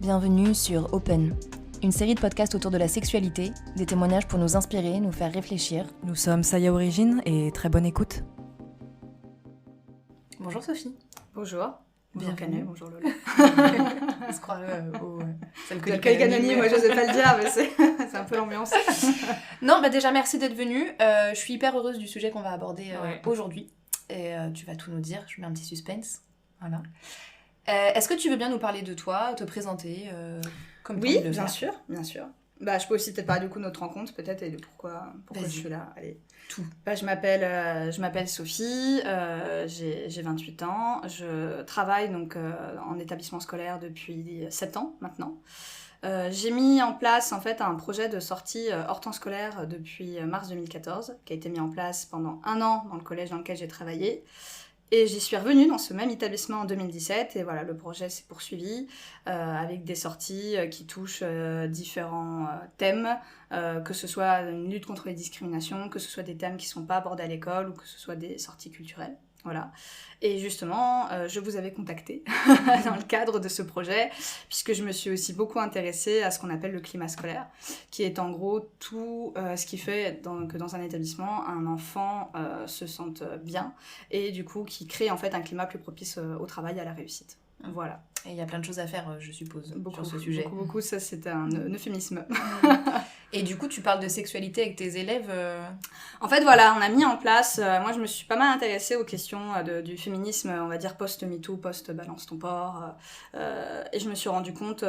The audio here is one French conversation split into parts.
Bienvenue sur Open, une série de podcasts autour de la sexualité, des témoignages pour nous inspirer, nous faire réfléchir. Nous sommes Saya Origine et très bonne écoute. Bonjour Sophie. Bonjour. Bonjour Canu, bonjour Lola. On se croit au Alcoolique Anonyme, moi je sais pas le dire, mais c'est un peu l'ambiance. Non, déjà merci d'être venue. Je suis hyper heureuse du sujet qu'on va aborder aujourd'hui. Et tu vas tout nous dire, je mets un petit suspense. Voilà. Est-ce que tu veux bien nous parler de toi, te présenter comme Oui, bien sûr. Je peux aussi peut-être parler du coup de notre rencontre peut-être et de pourquoi je suis là. Allez. Tout. Je m'appelle Sophie, j'ai 28 ans, je travaille donc en établissement scolaire depuis 7 ans maintenant. J'ai mis en place en fait un projet de sortie hors temps scolaire depuis mars 2014 qui a été mis en place pendant 1 an dans le collège dans lequel j'ai travaillé. Et j'y suis revenue dans ce même établissement en 2017 et voilà, le projet s'est poursuivi avec des sorties qui touchent différents thèmes, que ce soit une lutte contre les discriminations, que ce soit des thèmes qui ne sont pas abordés à l'école ou que ce soit des sorties culturelles. Voilà. Et justement, je vous avais contacté dans le cadre de ce projet, puisque je me suis aussi beaucoup intéressée à ce qu'on appelle le climat scolaire, qui est en gros tout ce qui fait que dans un établissement, un enfant se sente bien, et du coup qui crée en fait un climat plus propice au travail et à la réussite. Voilà. Et il y a plein de choses à faire, je suppose, sur ce sujet. Beaucoup, ça c'est un euphémisme. Et du coup, tu parles de sexualité avec tes élèves En fait, voilà, on a mis en place... moi, je me suis pas mal intéressée aux questions du féminisme, on va dire post-MeToo, post-Balance ton porc. Et je me suis rendu compte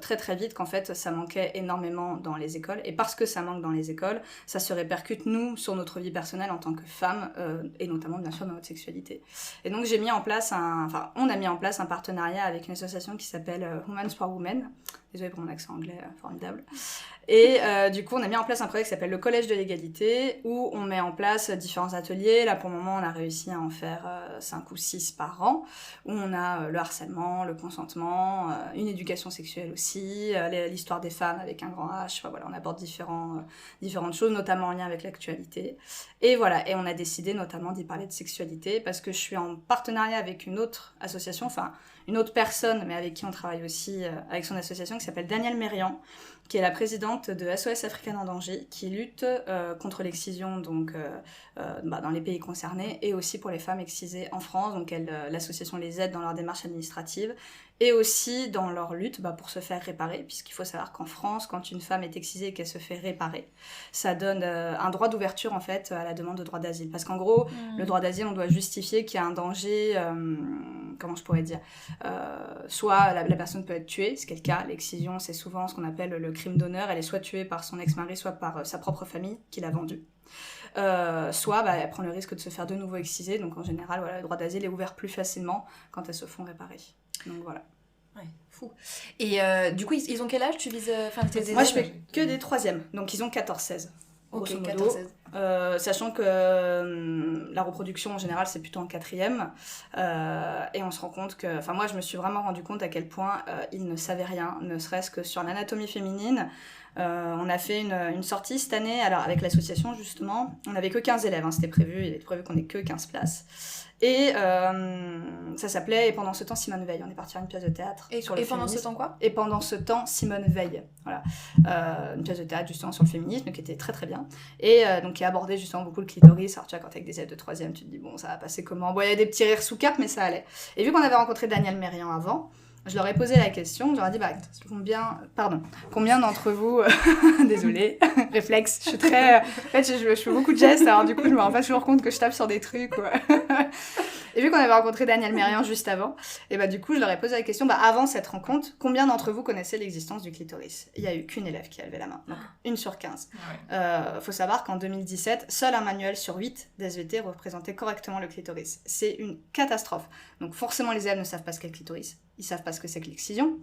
très très vite qu'en fait, ça manquait énormément dans les écoles. Et parce que ça manque dans les écoles, ça se répercute, nous, sur notre vie personnelle en tant que femmes, et notamment, bien sûr, dans notre sexualité. Et donc, on a mis en place un partenariat avec une association qui s'appelle Women for Women. Désolée pour mon accent anglais formidable. Et du coup, on a mis en place un projet qui s'appelle le Collège de l'égalité, où on met en place différents ateliers. Là, pour le moment, on a réussi à en faire 5 ou 6 par an, où on a le harcèlement, le consentement, une éducation sexuelle aussi, l'histoire des femmes avec un grand H. Enfin, voilà, on aborde différentes choses, notamment en lien avec l'actualité. Et voilà, et on a décidé notamment d'y parler de sexualité, parce que je suis en partenariat avec une autre association, enfin, une autre personne, mais avec qui on travaille aussi, avec son association, qui s'appelle Danielle Mérian, qui est la présidente de SOS Africaine en danger, qui lutte contre l'excision donc, dans les pays concernés, et aussi pour les femmes excisées en France. Donc l'association les aide dans leur démarche administrative, et aussi dans leur lutte pour se faire réparer, puisqu'il faut savoir qu'en France, quand une femme est excisée et qu'elle se fait réparer, ça donne un droit d'ouverture en fait à la demande de droit d'asile. Parce qu'en gros, le droit d'asile, on doit justifier qu'il y a un danger, comment je pourrais dire, soit la personne peut être tuée, ce qui est le cas. L'excision, c'est souvent ce qu'on appelle le crime d'honneur. Elle est soit tuée par son ex-mari, soit par sa propre famille qui l'a vendue. Soit elle prend le risque de se faire de nouveau exciser. Donc en général, voilà, le droit d'asile est ouvert plus facilement quand elles se font réparer. Donc voilà. Ouais, fou. Et du coup, ils ont quel âge tu vises tes élèves? Moi, je fais que des 3e, donc ils ont 14-16. Ok, 14-16. Sachant que la reproduction en général c'est plutôt en 4e, et on se rend compte que, enfin moi je me suis vraiment rendu compte à quel point ils ne savaient rien, ne serait-ce que sur l'anatomie féminine. On a fait une sortie cette année, alors avec l'association justement, on n'avait que 15 élèves, c'était prévu, il était prévu qu'on ait que 15 places. Et ça s'appelait « Et pendant ce temps, Simone Veil ». On est parti à une pièce de théâtre sur le féminisme. Et pendant ce temps quoi ? Et pendant ce temps, Simone Veil. Voilà. Une pièce de théâtre justement sur le féminisme qui était très très bien. Et donc qui abordait justement beaucoup le clitoris. Alors tu vois, quand t'es avec des élèves de 3e, tu te dis bon, ça va passer comment ? Bon, il y a des petits rires sous cap, mais ça allait. Et vu qu'on avait rencontré Danielle Mérian avant, je leur ai posé la question, je leur ai dit combien d'entre vous, désolée, réflexe, je suis très, en fait je fais beaucoup de gestes, alors du coup je me rends pas toujours compte que je tape sur des trucs, quoi. Et vu qu'on avait rencontré Danielle Mérian juste avant, et du coup je leur ai posé la question, avant cette rencontre, combien d'entre vous connaissaient l'existence du clitoris ? Il y a eu qu'une élève qui a levé la main, donc 1 sur 15. Faut savoir qu'en 2017, seul un manuel sur 8 d'SVT représentait correctement le clitoris. C'est une catastrophe. Donc forcément les élèves ne savent pas ce qu'est le clitoris. Ils savent pas ce que c'est que l'excision,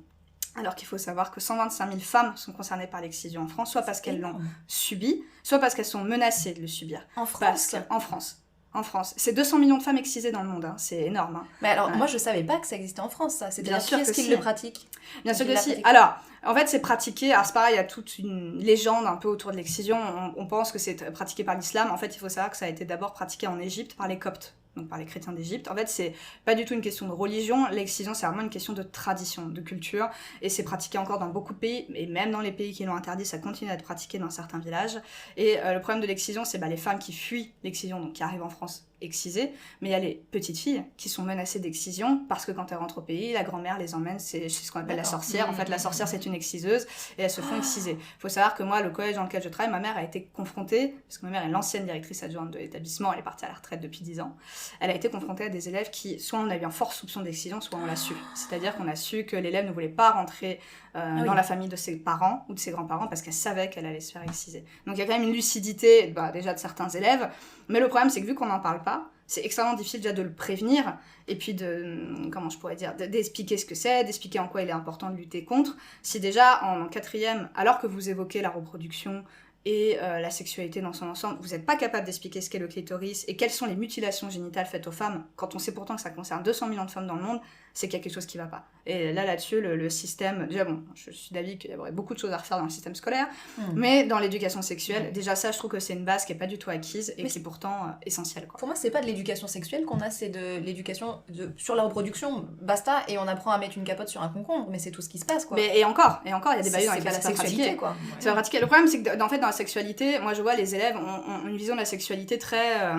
alors qu'il faut savoir que 125 000 femmes sont concernées par l'excision en France, soit parce qu'elles l'ont subi, soit parce qu'elles sont menacées de le subir. En France ? En France. C'est 200 millions de femmes excisées dans le monde, c'est énorme. Mais alors, moi je savais pas que ça existait en France, ça. C'est bien sûr que qui le pratique. Bien sûr que si. Alors, en fait, c'est pratiqué, alors c'est pareil, il y a toute une légende un peu autour de l'excision, on pense que c'est pratiqué par l'islam. En fait, il faut savoir que ça a été d'abord pratiqué en Égypte par les Coptes. donc par les chrétiens d'Égypte. En fait, c'est pas du tout une question de religion, l'excision c'est vraiment une question de tradition, de culture, et c'est pratiqué encore dans beaucoup de pays, et même dans les pays qui l'ont interdit, ça continue à être pratiqué dans certains villages. Et le problème de l'excision, c'est les femmes qui fuient l'excision, donc qui arrivent en France excisées, mais il y a les petites filles qui sont menacées d'excision parce que quand elles rentrent au pays, la grand-mère les emmène, c'est ce qu'on appelle la sorcière. En fait, la sorcière, c'est une exciseuse et elles se font exciser. Il faut savoir que moi, le collège dans lequel je travaille, ma mère a été confrontée, parce que ma mère est l'ancienne directrice adjointe de l'établissement, elle est partie à la retraite depuis 10 ans, elle a été confrontée à des élèves qui, soit on a eu un fort soupçon d'excision, soit on l'a su. C'est-à-dire qu'on a su que l'élève ne voulait pas rentrer dans la famille de ses parents ou de ses grands-parents parce qu'elle savait qu'elle allait se faire exciser. Donc il y a quand même une lucidité déjà de certains élèves, mais le problème c'est que vu qu'on n'en parle pas, c'est extrêmement difficile déjà de le prévenir et puis d'expliquer ce que c'est, d'expliquer en quoi il est important de lutter contre. Si déjà en 4e, alors que vous évoquez la reproduction et la sexualité dans son ensemble, vous n'êtes pas capable d'expliquer ce qu'est le clitoris et quelles sont les mutilations génitales faites aux femmes, quand on sait pourtant que ça concerne 200 millions de femmes dans le monde, c'est qu'il y a quelque chose qui ne va pas. Et là-dessus, le système... Déjà, je suis d'avis qu'il y aurait beaucoup de choses à refaire dans le système scolaire, mais dans l'éducation sexuelle, déjà ça, je trouve que c'est une base qui n'est pas du tout acquise et qui est pourtant essentielle. Pour moi, c'est pas de l'éducation sexuelle qu'on a, c'est de l'éducation sur la reproduction, basta, et on apprend à mettre une capote sur un concombre, mais c'est tout ce qui se passe, quoi. Et encore, il y a des bails dans lesquels la sexualité, quoi. C'est pas pratiqué. Le problème, c'est que, en fait, dans la sexualité, moi, je vois les élèves ont une vision de la sexualité très...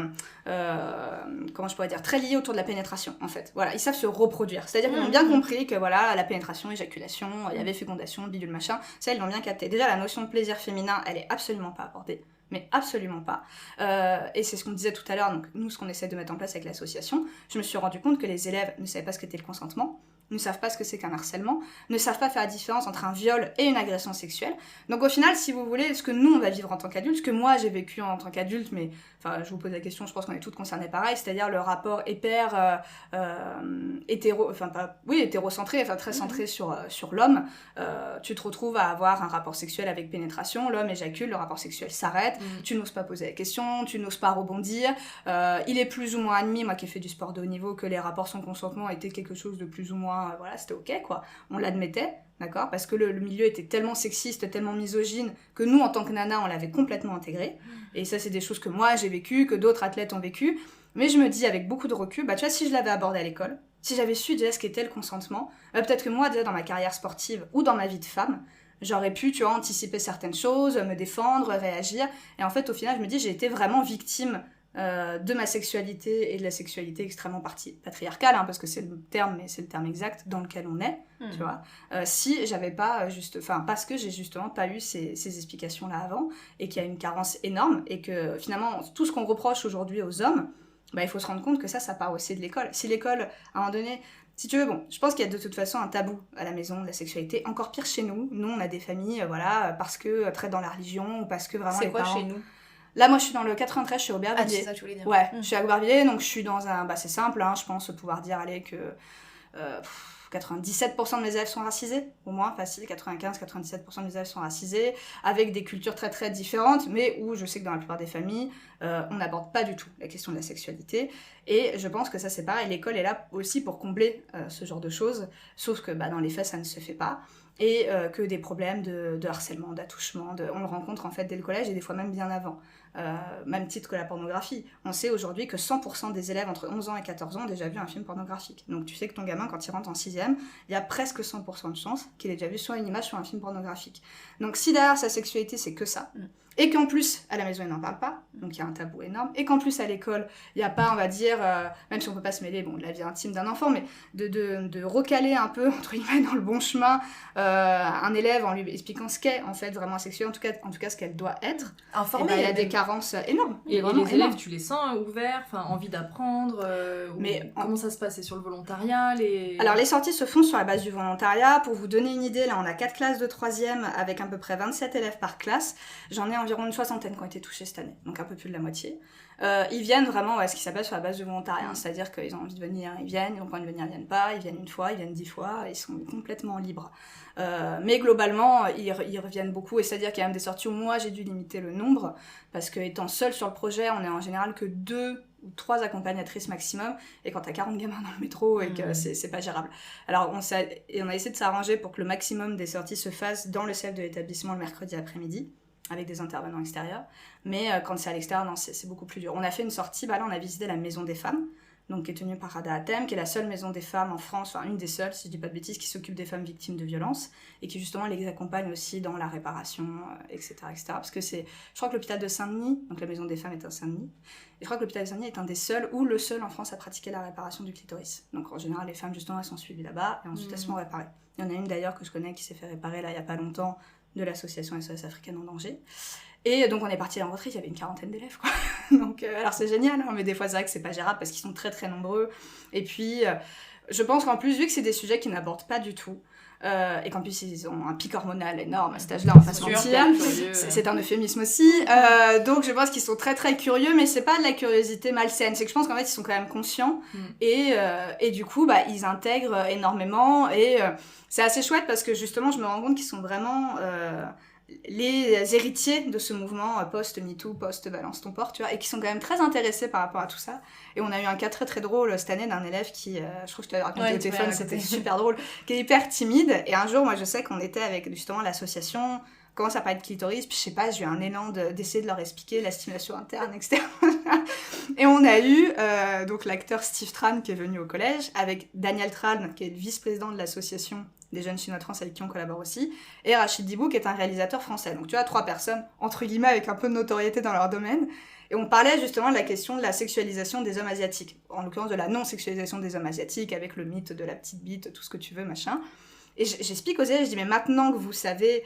comment je pourrais dire, très liée autour de la pénétration, en fait. Voilà, ils savent se reproduire. C'est-à-dire qu'ils ont bien compris que voilà, la pénétration, éjaculation, il y avait fécondation, bidule machin, ça ils l'ont bien capté. Déjà la notion de plaisir féminin, elle est absolument pas abordée, mais absolument pas. Et c'est ce qu'on disait tout à l'heure, donc nous ce qu'on essaie de mettre en place avec l'association, je me suis rendu compte que les élèves ne savaient pas ce qu'était le consentement, ne savent pas ce que c'est qu'un harcèlement, ne savent pas faire la différence entre un viol et une agression sexuelle. Donc au final, si vous voulez, ce que nous on va vivre en tant qu'adultes, ce que moi j'ai vécu en tant qu'adulte, mais enfin je vous pose la question, je pense qu'on est toutes concernées pareil, c'est-à-dire le rapport hétérocentré, enfin très centré sur l'homme. Tu te retrouves à avoir un rapport sexuel avec pénétration, l'homme éjacule, le rapport sexuel s'arrête, tu n'oses pas poser la question, tu n'oses pas rebondir. Il est plus ou moins admis, moi qui ai fait du sport de haut niveau, que les rapports sans consentement étaient quelque chose de plus ou moins voilà, c'était ok, quoi. On l'admettait, d'accord, parce que le milieu était tellement sexiste, tellement misogyne, que nous, en tant que nana, on l'avait complètement intégré. Et ça, c'est des choses que moi, j'ai vécues, que d'autres athlètes ont vécues. Mais je me dis, avec beaucoup de recul, tu vois, si je l'avais abordé à l'école, si j'avais su déjà ce qu'était le consentement, peut-être que moi, déjà dans ma carrière sportive ou dans ma vie de femme, j'aurais pu, tu vois, anticiper certaines choses, me défendre, réagir. Et en fait, au final, je me dis, j'ai été vraiment victime de ma sexualité et de la sexualité extrêmement patriarcale, parce que c'est le terme, mais c'est le terme exact dans lequel on est, tu vois. Si j'avais pas parce que j'ai justement pas eu ces explications-là avant, et qu'il y a une carence énorme, et que finalement, tout ce qu'on reproche aujourd'hui aux hommes, il faut se rendre compte que ça part aussi de l'école. Si l'école, à un moment donné, si tu veux, je pense qu'il y a de toute façon un tabou à la maison de la sexualité, encore pire chez nous. Nous, on a des familles, parce que très dans la religion, ou parce que vraiment c'est les quoi parents... chez nous? Là, moi, je suis dans le 93, je suis à Aubervilliers. Ah, c'est ça que tu voulais dire. Ouais, je suis à Aubervilliers, donc je suis dans un... c'est simple, je pense pouvoir dire, que 97% de mes élèves sont racisés, au moins, facile, 95-97% de mes élèves sont racisés, avec des cultures très très différentes, mais où je sais que dans la plupart des familles, on n'aborde pas du tout la question de la sexualité, et je pense que ça c'est pareil, l'école est là aussi pour combler ce genre de choses, sauf que dans les faits ça ne se fait pas, et que des problèmes de harcèlement, d'attouchement, on le rencontre en fait dès le collège et des fois même bien avant. Même titre que la pornographie. On sait aujourd'hui que 100% des élèves entre 11 ans et 14 ans ont déjà vu un film pornographique. Donc tu sais que ton gamin, quand il rentre en 6e, il y a presque 100% de chance qu'il ait déjà vu soit une image, soit un film pornographique. Donc si derrière sa sexualité, c'est que ça, et qu'en plus, à la maison, ils n'en parlent pas, donc il y a un tabou énorme, et qu'en plus, à l'école, il n'y a pas, on va dire, même si on ne peut pas se mêler de la vie intime d'un enfant, mais de recaler un peu, entre guillemets, dans le bon chemin, un élève en lui expliquant ce qu'est, en fait, vraiment la sexualité, en tout cas ce qu'elle doit être. Informé. Il y a des carences énormes. Et les élèves, tu les sens ouverts, envie d'apprendre, mais comment ça se passe? C'est sur le volontariat Alors, les sorties se font sur la base du volontariat. Pour vous donner une idée, là, on a 4 classes de 3e avec à peu près 27 élèves par classe. J'en ai environ une soixantaine qui ont été touchés cette année, donc un peu plus de la moitié. Ils viennent vraiment, ce qui s'appelle sur la base du volontariat, c'est-à-dire qu'ils ont envie de venir, ils viennent, ils n'ont pas envie de venir, ils viennent pas, ils viennent une fois, ils viennent 10 fois, ils sont complètement libres. Mais globalement, ils reviennent beaucoup, et c'est-à-dire qu'il y a même des sorties où moi j'ai dû limiter le nombre, parce que étant seule sur le projet, on est en général que 2 ou 3 accompagnatrices maximum, et quand t'as 40 gamins dans le métro, et que c'est pas gérable. Alors on a essayé de s'arranger pour que le maximum des sorties se fassent dans le CEF de l'établissement le mercredi après-midi, avec des intervenants extérieurs, mais quand c'est à l'extérieur, non, c'est beaucoup plus dur. On a fait une sortie, là on a visité la maison des femmes, donc qui est tenue par Rada Hatem, qui est la seule maison des femmes en France, enfin une des seules, si je dis pas de bêtises, qui s'occupe des femmes victimes de violences, et qui justement les accompagne aussi dans la réparation, etc., etc. Parce que je crois que l'hôpital de Saint-Denis, donc la maison des femmes est à Saint-Denis, et je crois que l'hôpital de Saint-Denis est un des seuls, ou le seul en France à pratiquer la réparation du clitoris. Donc en général, les femmes justement, elles sont suivies là-bas, et ensuite elles sont réparées. Il y en a une d'ailleurs que je connais qui s'est fait réparer là il y a pas longtemps, de l'association SOS Africaine en danger. Et donc on est parti en retraite, il y avait une 40aine d'élèves, quoi. Donc alors c'est génial, hein, mais des fois c'est vrai que c'est pas gérable parce qu'ils sont très très nombreux. Et puis je pense qu'en plus, vu que c'est des sujets qu'ils n'abordent pas du tout, et qu'en plus ils ont un pic hormonal énorme à cet âge-là, on va pas se mentir, c'est un euphémisme aussi, donc je pense qu'ils sont très très curieux, mais c'est pas de la curiosité malsaine, c'est que je pense qu'en fait ils sont quand même conscients, et du coup bah, ils intègrent énormément, et c'est assez chouette parce que justement je me rends compte qu'ils sont vraiment les héritiers de ce mouvement post-MeToo, post-Balance ton port, tu vois, et qui sont quand même très intéressés par rapport à tout ça. Et on a eu un cas très très drôle cette année d'un élève qui, je trouve que je t'avais raconté au téléphone, c'était super drôle, qui est hyper timide. Et un jour, moi je sais qu'on était avec justement l'association, on commence à parler de clitoris, puis je sais pas, j'ai eu un élan d'essayer de leur expliquer la stimulation interne, etc. Et on a eu donc l'acteur Steve Tran qui est venu au collège, avec Daniel Tran, qui est le vice-président de l'association des jeunes chinois trans avec qui on collabore aussi, et Rachid Dibou qui est un réalisateur français. Donc tu vois, 3 personnes, entre guillemets, avec un peu de notoriété dans leur domaine. Et on parlait justement de la question de la sexualisation des hommes asiatiques, en l'occurrence de la non-sexualisation des hommes asiatiques, avec le mythe de la petite bite, tout ce que tu veux, machin. Et j'explique aux élèves, je dis, mais maintenant que vous savez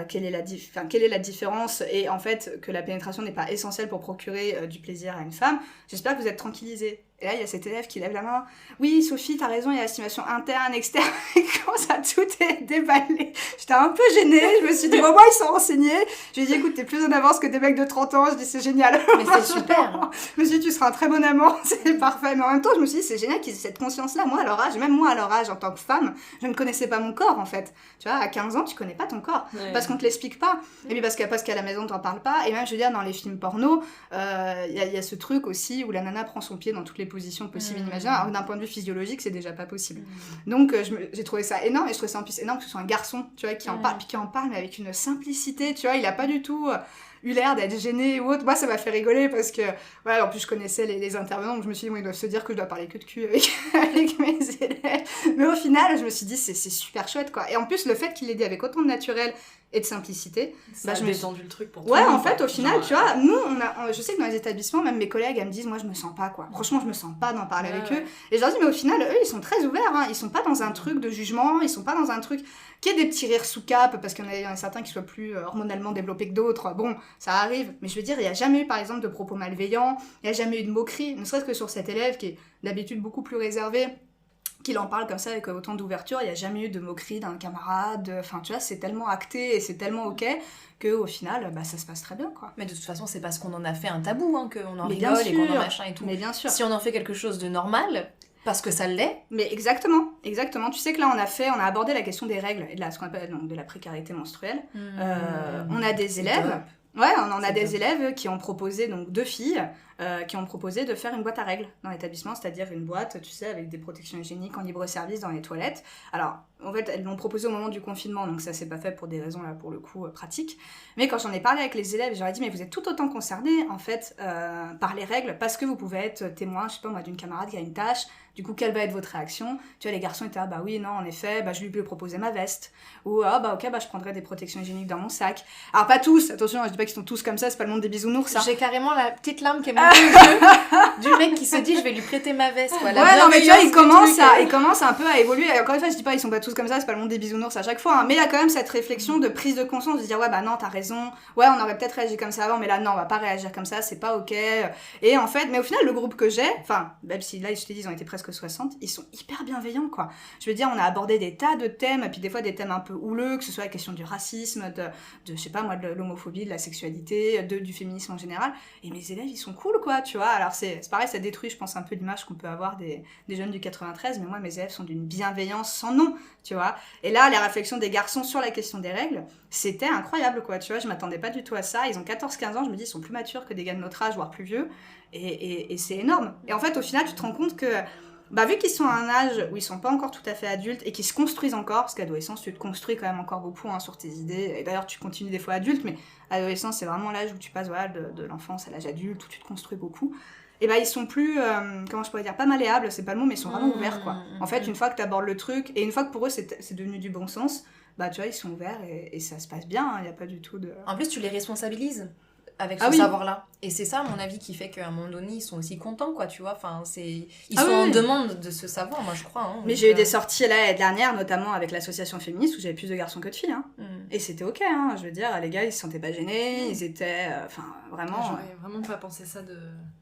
quelle est la différence, et en fait que la pénétration n'est pas essentielle pour procurer du plaisir à une femme, j'espère que vous êtes tranquillisés. Et là, il y a cet élève qui lève la main. Oui, Sophie, t'as raison, il y a la stimulation interne, externe. Et commence à tout déballer. J'étais un peu gênée. Je me suis dit, bon, moi, ils sont renseignés. Je lui ai dit, écoute, t'es plus en avance que des mecs de 30 ans. Je dis, c'est génial. Mais c'est super. Je me suis dit, tu seras un très bon amant. C'est parfait. Mais en même temps, je me suis dit, c'est génial qu'ils aient cette conscience-là. Moi, à leur âge, même moi, à leur âge, en tant que femme, je ne connaissais pas mon corps, en fait. Tu vois, à 15 ans, tu connais pas ton corps. Ouais. Parce qu'on te l'explique pas. Et puis parce qu'à la maison, t'en parles pas. Et même, je veux dire, dans les films porno, y a ce truc aussi où la nana prend son pied dans toutes les positions possibles. Alors d'un point de vue physiologique, c'est déjà pas possible. Donc j'ai trouvé ça énorme, et je trouvais ça en plus énorme que ce soit un garçon, tu vois, qui en parle, puis qui en parle, mais avec une simplicité, tu vois, il a pas du tout eu l'air d'être gêné ou autre. Moi, ça m'a fait rigoler parce que, ouais, en plus, je connaissais les intervenants, donc je me suis dit, bon, ils doivent se dire que je dois parler que de cul avec mes élèves. Mais au final, je me suis dit, c'est super chouette, quoi. Et en plus, le fait qu'il l'ait dit avec autant de naturel et de simplicité, ça a détendu le truc pour tout. Ouais, en fait, au final, tu vois, nous, je sais que dans les établissements, même mes collègues, elles me disent, moi, je me sens pas, quoi. Franchement, je me sens pas d'en parler avec eux. Et je leur dis, mais au final, eux, ils sont très ouverts, hein. Ils sont pas dans un truc de jugement, ils sont pas dans un truc qui est des petits rires sous cap, parce qu'il y en a certains qui soient plus hormonalement développés que d'autres. Bon, ça arrive. Mais je veux dire, il y a jamais eu, par exemple, de propos malveillants, il y a jamais eu de moquerie, ne serait-ce que sur cet élève qui est d'habitude beaucoup plus réservé, qu'il en parle comme ça avec autant d'ouverture, il n'y a jamais eu de moquerie d'un camarade, enfin tu vois, c'est tellement acté et c'est tellement ok qu'au final, bah, ça se passe très bien, quoi. Mais de toute façon, c'est parce qu'on en a fait un tabou, hein, qu'on en rigole et qu'on en machin et tout. Mais bien sûr. Si on en fait quelque chose de normal, parce que ça l'est. Mais exactement. Tu sais que là, on a abordé la question des règles et de ce qu'on appelle donc, de la précarité menstruelle. On a des élèves... Ouais, on a des élèves qui ont proposé, donc 2 filles, qui ont proposé de faire une boîte à règles dans l'établissement, c'est-à-dire une boîte, tu sais, avec des protections hygiéniques en libre-service dans les toilettes. Alors, en fait, elles l'ont proposé au moment du confinement, donc ça s'est pas fait pour des raisons, là, pour le coup, pratiques. Mais quand j'en ai parlé avec les élèves, je leur ai dit, mais vous êtes tout autant concernés, en fait, par les règles, parce que vous pouvez être témoin, je sais pas moi, d'une camarade qui a une tâche, du coup, quelle va être votre réaction? Tu vois, les garçons étaient, bah oui, non, en effet, bah je lui ai proposé ma veste. Ou, ok, bah je prendrai des protections hygiéniques dans mon sac. Alors, pas tous, attention, je dis pas qu'ils sont tous comme ça, c'est pas le monde des bisounours, ça. J'ai carrément la petite larme qui est montée aux yeux du mec qui se dit, je vais lui prêter ma veste, quoi. Ouais, non, mais tu vois, il commence un peu à évoluer. Et encore une fois, je dis pas, ils sont pas tous comme ça, c'est pas le monde des bisounours à chaque fois, hein. Mais il y a quand même cette réflexion de prise de conscience, de dire, ouais, bah non, t'as raison. Ouais, on aurait peut-être réagi comme ça avant, mais là, non, on va pas réagir comme ça, c'est pas ok. Et en fait, mais au final, le groupe que j'ai, enfin, même si là, je te dis, ils ont été presque 60, ils sont hyper bienveillants, quoi. Je veux dire, on a abordé des tas de thèmes, et puis des fois des thèmes un peu houleux, que ce soit la question du racisme, de je sais pas moi, de l'homophobie, de la sexualité, du féminisme en général. Et mes élèves, ils sont cool, quoi, tu vois. Alors c'est pareil, ça détruit, je pense, un peu l'image qu'on peut avoir des jeunes du 93, mais moi, mes élèves sont d'une bienveillance sans nom, tu vois. Et là, les réflexions des garçons sur la question des règles, c'était incroyable, quoi, tu vois. Je m'attendais pas du tout à ça. Ils ont 14-15 ans, je me dis, ils sont plus matures que des gars de notre âge, voire plus vieux. Et c'est énorme. Et en fait, au final, tu te rends compte que bah, vu qu'ils sont à un âge où ils sont pas encore tout à fait adultes et qu'ils se construisent encore, parce qu'à l'adolescence, tu te construis quand même encore beaucoup, hein, sur tes idées, et d'ailleurs, tu continues des fois adulte, mais à l'adolescence, c'est vraiment l'âge où tu passes, voilà, de l'enfance à l'âge adulte, où tu te construis beaucoup. et ils sont plus, comment je pourrais dire, pas malléables, c'est pas le mot, mais ils sont vraiment ouverts, quoi. En fait, une fois que t'abordes le truc, et une fois que pour eux c'est devenu du bon sens, tu vois, ils sont ouverts et ça se passe bien, il n'y a pas du tout de... En plus, tu les responsabilises avec ce savoir-là. Et c'est ça, à mon avis, qui fait qu'à un moment donné, ils sont aussi contents, quoi, tu vois. Enfin, ils sont en demande de ce savoir, moi, je crois. Hein, mais j'ai eu des sorties l'année dernière, notamment avec l'association féministe, où j'avais plus de garçons que de filles. Hein. Et c'était ok, hein, je veux dire, les gars, ils se sentaient pas gênés, ils étaient... vraiment... J'aurais vraiment pas pensé ça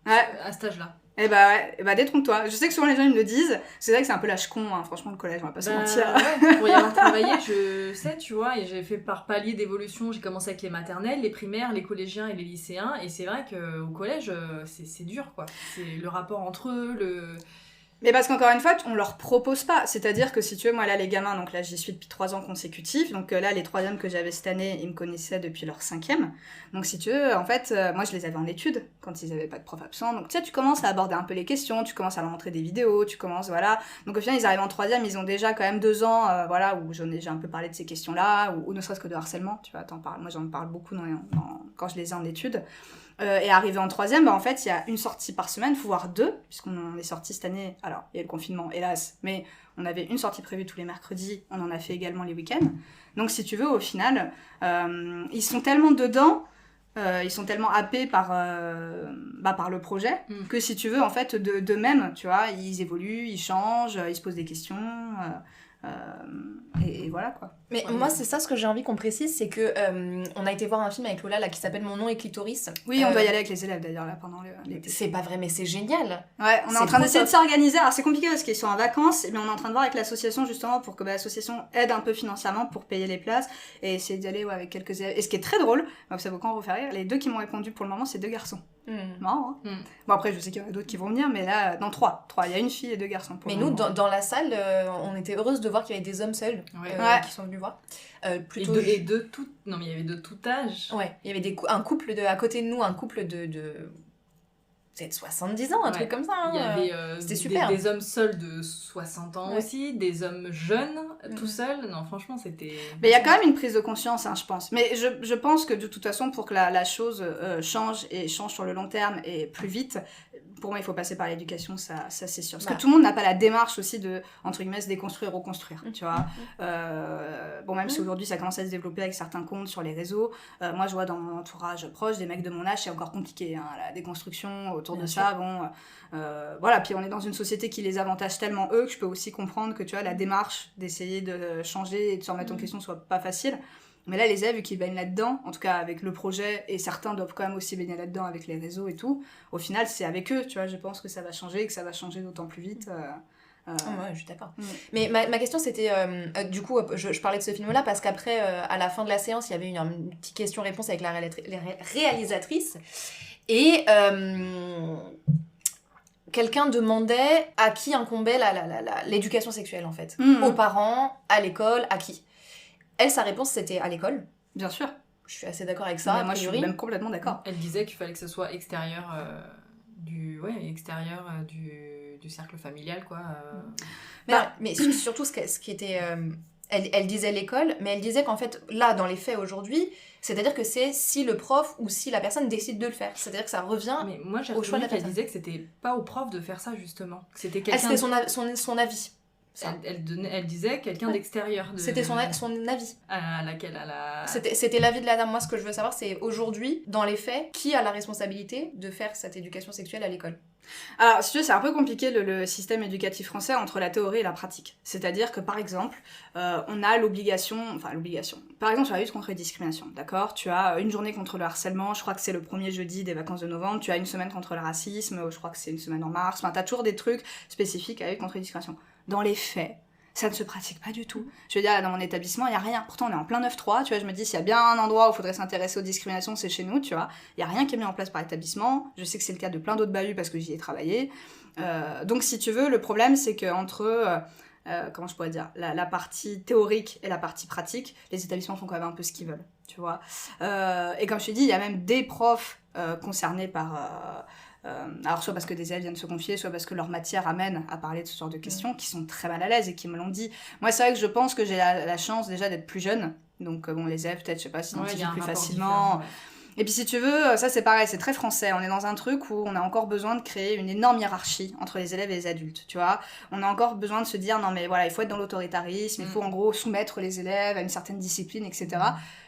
à cet âge-là. Détrompe-toi. Je sais que souvent les gens ils me le disent. C'est vrai que c'est un peu l'âge con, hein. Franchement, le collège, on va pas se mentir. Ouais, pour y avoir travaillé, je sais, tu vois, et j'ai fait par palier d'évolution. J'ai commencé avec les maternelles, les primaires, les collégiens et les lycéens. Et c'est vrai qu'au collège, c'est dur, quoi. C'est le rapport entre eux, Mais parce qu'encore une fois, on leur propose pas. C'est-à-dire que si tu veux, moi là, les gamins, donc là, j'y suis depuis 3 ans consécutifs. Donc là, les 3e que j'avais cette année, ils me connaissaient depuis leur 5e. Donc si tu veux, en fait, moi, je les avais en études quand ils avaient pas de prof absent. Donc tu sais, tu commences à aborder un peu les questions, tu commences à leur montrer des vidéos, tu commences, voilà. Donc au final, ils arrivent en 3e, ils ont déjà quand même 2 ans, où j'ai un peu parlé de ces questions-là, ou ne serait-ce que de harcèlement, tu vois, t'en parles. Moi, j'en parle beaucoup quand je les ai en études. Et arrivé en 3e, en fait, il y a une sortie par semaine, voire 2, puisqu'on est sorti cette année. Alors, il y a le confinement, hélas, mais on avait une sortie prévue tous les mercredis, on en a fait également les week-ends. Donc, si tu veux, au final, ils sont tellement dedans, ils sont tellement happés par le projet, que si tu veux, en fait, d'eux-mêmes, tu vois, ils évoluent, ils changent, ils se posent des questions... et voilà quoi. Mais moi c'est ça ce que j'ai envie qu'on précise, c'est que on a été voir un film avec Lola là qui s'appelle Mon nom est clitoris. Oui, on doit y aller avec les élèves d'ailleurs là pendant l'été. C'est pas vrai mais c'est génial. Ouais, on est en train d'essayer de s'organiser. Alors c'est compliqué parce qu'ils sont en vacances, mais on est en train de voir avec l'association justement pour que l'association aide un peu financièrement pour payer les places et essayer d'y aller avec quelques élèves. Et ce qui est très drôle, ça vaut quand on refaire rire, les 2 qui m'ont répondu pour le moment c'est 2 garçons. Marrant, hein. Bon après je sais qu'il y en a d'autres qui vont venir, mais là dans 3, il y a une fille et 2 garçons pour mais le nous moment. dans la salle on était heureuse de voir qu'il y avait des hommes seuls qui sont venus voir. Plutôt et de tout... Non mais il y avait de tout âge. Ouais, il y avait un couple à côté de nous, un couple de peut-être 70 ans, un truc comme ça. Hein. Il y avait c'était super. Des hommes seuls de 60 ans aussi, des hommes jeunes, tout seuls. Non, franchement, c'était... Mais il y a quand même une prise de conscience, hein, je pense. Mais je pense que de toute façon, pour que la chose change sur le long terme et plus vite, pour moi, il faut passer par l'éducation, ça c'est sûr. Parce que tout le monde n'a pas la démarche aussi de, entre guillemets, se déconstruire, reconstruire, tu vois. Même si aujourd'hui, ça commence à se développer avec certains comptes sur les réseaux. Moi, je vois dans mon entourage proche, des mecs de mon âge, c'est encore compliqué, hein, la déconstruction autour de ça. Puis on est dans une société qui les avantage tellement eux que je peux aussi comprendre que, tu vois, la démarche d'essayer de changer et de se remettre en question soit pas facile. Mais là, les élèves, vu qu'ils baignent là-dedans, en tout cas avec le projet, et certains doivent quand même aussi baigner là-dedans avec les réseaux et tout, au final, c'est avec eux, tu vois, je pense que ça va changer et que ça va changer d'autant plus vite. Ouais, je suis d'accord. Mais ma question, c'était... du coup, je parlais de ce film-là parce qu'après, à la fin de la séance, il y avait une petite question-réponse avec la réalisatrice. Et... quelqu'un demandait à qui incombait l'éducation sexuelle, en fait. Aux parents, à l'école, à qui. Elle, sa réponse, c'était à l'école. Bien sûr. Je suis assez d'accord avec ça, moi, je suis même complètement d'accord. Elle disait qu'il fallait que ce soit extérieur du cercle familial, quoi. Mais surtout, ce qui était... Elle disait l'école, mais elle disait qu'en fait, là, dans les faits aujourd'hui, c'est-à-dire que c'est si le prof ou si la personne décide de le faire. C'est-à-dire que ça revient mais moi, j'ai au choix de la personne. Elle disait que c'était pas au prof de faire ça, justement. C'était quelqu'un... C'était son avis. Elle disait quelqu'un d'extérieur. C'était son avis. À laquelle C'était l'avis de la dame. Moi, ce que je veux savoir, c'est aujourd'hui, dans les faits, qui a la responsabilité de faire cette éducation sexuelle à l'école ? Alors, si tu veux, c'est un peu compliqué le système éducatif français entre la théorie et la pratique. C'est-à-dire que, par exemple, on a l'obligation... Par exemple, sur la lutte contre les discriminations, d'accord ? Tu as une journée contre le harcèlement, je crois que c'est le premier jeudi des vacances de novembre, tu as une semaine contre le racisme, je crois que c'est une semaine en mars, t'as toujours des trucs spécifiques à la lutte contre les discriminations. Dans les faits, ça ne se pratique pas du tout. Je veux dire, là, dans mon établissement, il n'y a rien. Pourtant, on est en plein 9-3, tu vois, je me dis, s'il y a bien un endroit où il faudrait s'intéresser aux discriminations, c'est chez nous, tu vois. Il n'y a rien qui est mis en place par l'établissement. Je sais que c'est le cas de plein d'autres bahuts parce que j'y ai travaillé. Donc, si tu veux, le problème, c'est qu'entre, comment je pourrais dire, la partie théorique et la partie pratique, les établissements font quand même un peu ce qu'ils veulent, tu vois. Et comme je te dis, il y a même des profs concernés par... alors soit parce que des élèves viennent se confier, soit parce que leur matière amène à parler de ce genre de questions, qui sont très mal à l'aise et qui me l'ont dit. Moi, c'est vrai que je pense que j'ai la chance déjà d'être plus jeune, donc les élèves peut-être, je sais pas, s'identifient plus facilement. Et puis si tu veux, ça c'est pareil, c'est très français. On est dans un truc où on a encore besoin de créer une énorme hiérarchie entre les élèves et les adultes, tu vois. On a encore besoin de se dire, non mais voilà, il faut être dans l'autoritarisme, il faut en gros soumettre les élèves à une certaine discipline, etc.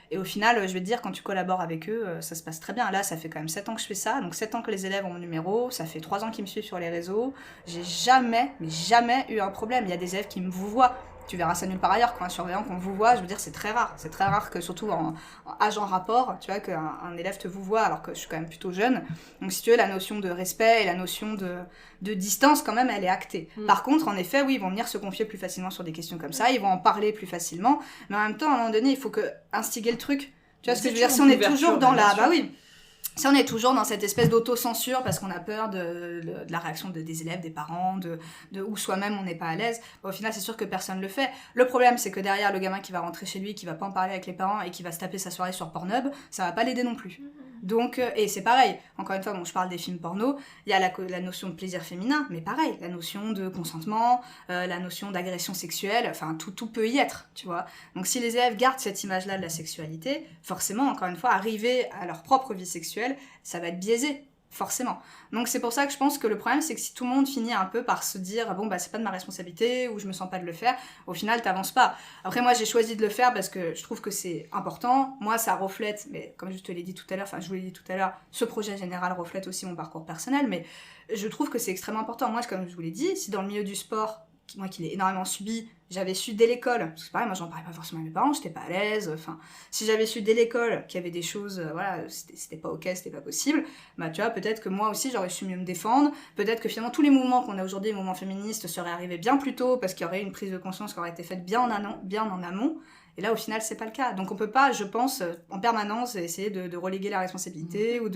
Et au final, je vais te dire, quand tu collabores avec eux, ça se passe très bien. Là, ça fait quand même 7 ans que je fais ça, donc 7 ans que les élèves ont mon numéro, ça fait 3 ans qu'ils me suivent sur les réseaux. J'ai jamais, mais jamais eu un problème. Il y a des élèves qui me vous voient. Tu verras ça nulle part ailleurs, quoi. Un surveillant qu'on vous voit, je veux dire, c'est très rare. C'est très rare que, surtout en agent rapport, tu vois, qu'un élève te vous voit, alors que je suis quand même plutôt jeune. Donc, si tu veux, la notion de respect et la notion de distance, quand même, elle est actée. Par contre, en effet, oui, ils vont venir se confier plus facilement sur des questions comme ça, ils vont en parler plus facilement, mais en même temps, à un moment donné, il faut instiguer le truc. Tu vois ce que je veux dire? Si on est toujours dans la... Bah oui. Si on est toujours dans cette espèce d'autocensure parce qu'on a peur de la réaction des élèves, des parents, ou soi-même on n'est pas à l'aise, au final c'est sûr que personne le fait. Le problème c'est que derrière le gamin qui va rentrer chez lui, qui va pas en parler avec les parents et qui va se taper sa soirée sur Pornhub, ça va pas l'aider non plus. Donc, et c'est pareil, encore une fois, bon, je parle des films porno, il y a la notion de plaisir féminin, mais pareil, la notion de consentement, la notion d'agression sexuelle, enfin tout peut y être, tu vois. Donc si les élèves gardent cette image-là de la sexualité, forcément, encore une fois, arriver à leur propre vie sexuelle, ça va être biaisé, forcément. Donc c'est pour ça que je pense que le problème, c'est que si tout le monde finit un peu par se dire bon bah c'est pas de ma responsabilité ou je me sens pas de le faire, au final t'avances pas. Après moi j'ai choisi de le faire parce que je trouve que c'est important. Moi ça reflète, mais comme je te l'ai dit tout à l'heure, enfin je vous l'ai dit tout à l'heure, ce projet général reflète aussi mon parcours personnel, mais je trouve que c'est extrêmement important. Moi comme je vous l'ai dit, si dans le milieu du sport, moi qui l'ai énormément subi, j'avais su dès l'école, parce que pareil, moi j'en parlais pas forcément à mes parents, j'étais pas à l'aise, enfin, si j'avais su dès l'école qu'il y avait des choses, voilà, c'était pas ok, c'était pas possible, bah tu vois, peut-être que moi aussi j'aurais su mieux me défendre, peut-être que finalement tous les mouvements qu'on a aujourd'hui, les mouvements féministes, seraient arrivés bien plus tôt, parce qu'il y aurait une prise de conscience qui aurait été faite bien en amont, et là, au final, c'est pas le cas. Donc, on peut pas, je pense, en permanence, essayer de reléguer la responsabilité ou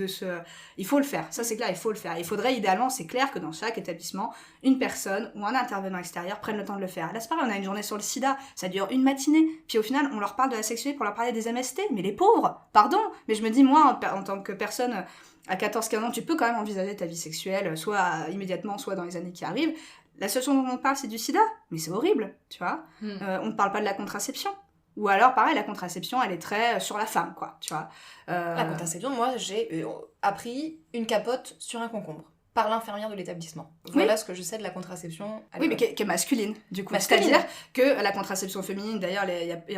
il faut le faire. Ça, c'est clair, il faut le faire. Il faudrait, idéalement, c'est clair que dans chaque établissement, une personne ou un intervenant extérieur prenne le temps de le faire. Là, c'est pareil, on a une journée sur le sida, ça dure une matinée. Puis au final, on leur parle de la sexualité pour leur parler des MST. Mais les pauvres, pardon. Mais je me dis, moi, en tant que personne à 14-15 ans, tu peux quand même envisager ta vie sexuelle, soit immédiatement, soit dans les années qui arrivent. La seule chose dont on parle, c'est du sida. Mais c'est horrible, tu vois. On ne parle pas de la contraception. Ou alors, pareil, la contraception, elle est très sur la femme, quoi, tu vois. La contraception, moi, j'ai appris une capote sur un concombre par l'infirmière de l'établissement. Voilà ce que je sais de la contraception. Oui, mais qui est masculine, du coup. C'est-à-dire que la contraception féminine, d'ailleurs,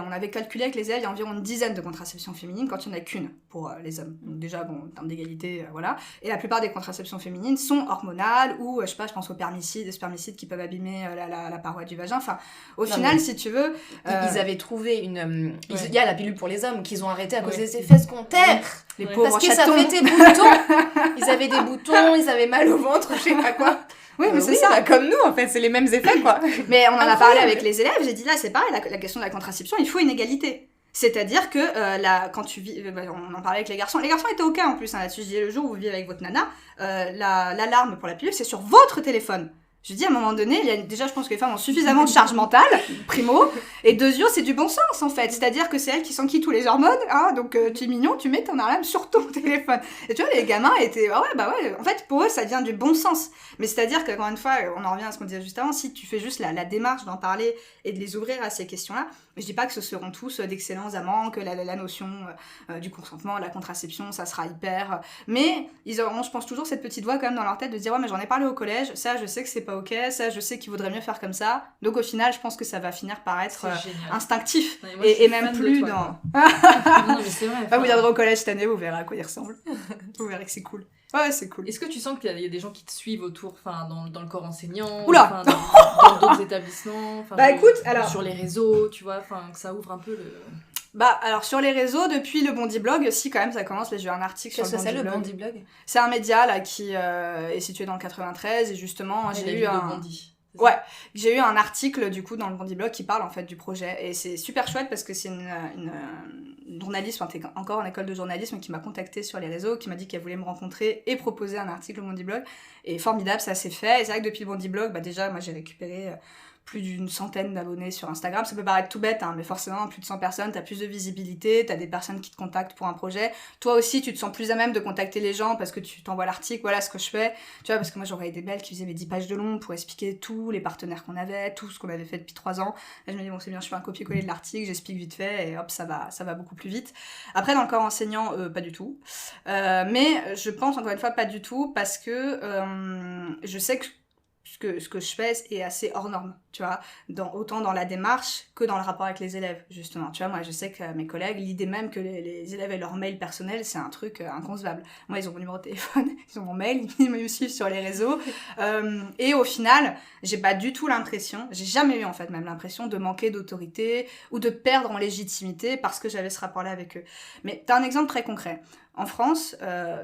on avait calculé avec les élèves, il y a environ une dizaine de contraceptions féminines quand il n'y en a qu'une pour les hommes. Donc déjà, bon, en termes d'égalité, voilà. Et la plupart des contraceptions féminines sont hormonales ou, je sais pas, je pense aux spermicides qui peuvent abîmer la paroi du vagin. Enfin, au final, si tu veux... Ils avaient trouvé il y a la pilule pour les hommes qu'ils ont arrêté à cause des effets secondaires. Les pauvres parce que chatons. ça fait des boutons. Ils avaient des boutons, ils avaient mal au ventre, je sais pas quoi. Oui, mais c'est ça. Bah, comme nous, en fait, c'est les mêmes effets, quoi. Mais on en a parlé avec les élèves, j'ai dit là, c'est pareil, la question de la contraception, il faut une égalité. C'est-à-dire que quand tu vis, on en parlait avec les garçons étaient ok en plus, hein, là-dessus, je disais le jour où vous vivez avec votre nana, l'alarme pour la pilule, c'est sur votre téléphone. Je dis à un moment donné, déjà je pense que les femmes ont suffisamment de charge mentale, primo, et deuxièmement c'est du bon sens en fait, c'est-à-dire que c'est elles qui s'enquillent tous les hormones, hein, donc tu es mignon, tu mets ton alarme sur ton téléphone. Et tu vois, les gamins étaient, en fait pour eux ça vient du bon sens, mais c'est-à-dire que encore une fois, on en revient à ce qu'on disait juste avant, si tu fais juste la démarche d'en parler et de les ouvrir à ces questions-là, je dis pas que ce seront tous d'excellents amants, que la notion du consentement, la contraception, ça sera hyper... Mais ils auront, je pense, toujours cette petite voix quand même dans leur tête de dire « Ouais, mais j'en ai parlé au collège, ça, je sais que c'est pas ok, ça, je sais qu'il vaudrait mieux faire comme ça. » Donc au final, je pense que ça va finir par être instinctif. Moi, et même plus toi, dans... Non, mais c'est vrai. Vous viendrez au collège cette année, vous verrez à quoi il ressemble. Vous verrez que c'est cool. Ouais, c'est cool. Est-ce que tu sens qu'il y a des gens qui te suivent autour, dans le corps enseignant, Oula, dans d'autres établissements, écoute, alors... sur les réseaux, tu vois, que ça ouvre un peu le... Alors sur les réseaux, depuis le Bondi Blog, si quand même ça commence, là j'ai eu un article sur le Bondi Blog. Qu'est-ce que c'est le Bondi Blog ? C'est un média là qui est situé dans le 93 et justement j'ai eu un... Bondi. Ouais, j'ai eu un article du coup dans le Bondi Blog qui parle en fait du projet et c'est super chouette parce que c'est une journaliste, enfin t'es encore en école de journalisme qui m'a contactée sur les réseaux, qui m'a dit qu'elle voulait me rencontrer et proposer un article au Bondi Blog et formidable, ça s'est fait et c'est vrai que depuis le Bondi Blog, déjà moi j'ai récupéré plus d'une centaine d'abonnés sur Instagram. Ça peut paraître tout bête, hein, mais forcément, plus de 100 personnes, t'as plus de visibilité, t'as des personnes qui te contactent pour un projet. Toi aussi, tu te sens plus à même de contacter les gens parce que tu t'envoies l'article, voilà ce que je fais. Tu vois, parce que moi, j'aurais des mails qui faisaient 10 pages de long pour expliquer tous les partenaires qu'on avait, tout ce qu'on avait fait depuis 3 ans. Là, je me dis, bon, c'est bien, je fais un copier-coller de l'article, j'explique vite fait, et hop, ça va beaucoup plus vite. Après, dans le corps enseignant, pas du tout. Mais je pense, encore une fois, pas du tout, parce que je sais que ce que je fais est assez hors norme, tu vois, autant dans la démarche que dans le rapport avec les élèves, justement. Tu vois, moi, je sais que mes collègues, l'idée même que les élèves aient leur mail personnel, c'est un truc inconcevable. Moi, ils ont mon numéro de téléphone, ils ont mon mail, ils me suivent sur les réseaux. Et au final, j'ai pas du tout l'impression, j'ai jamais eu en fait même l'impression de manquer d'autorité ou de perdre en légitimité parce que j'avais ce rapport-là avec eux. Mais t'as un exemple très concret. En France,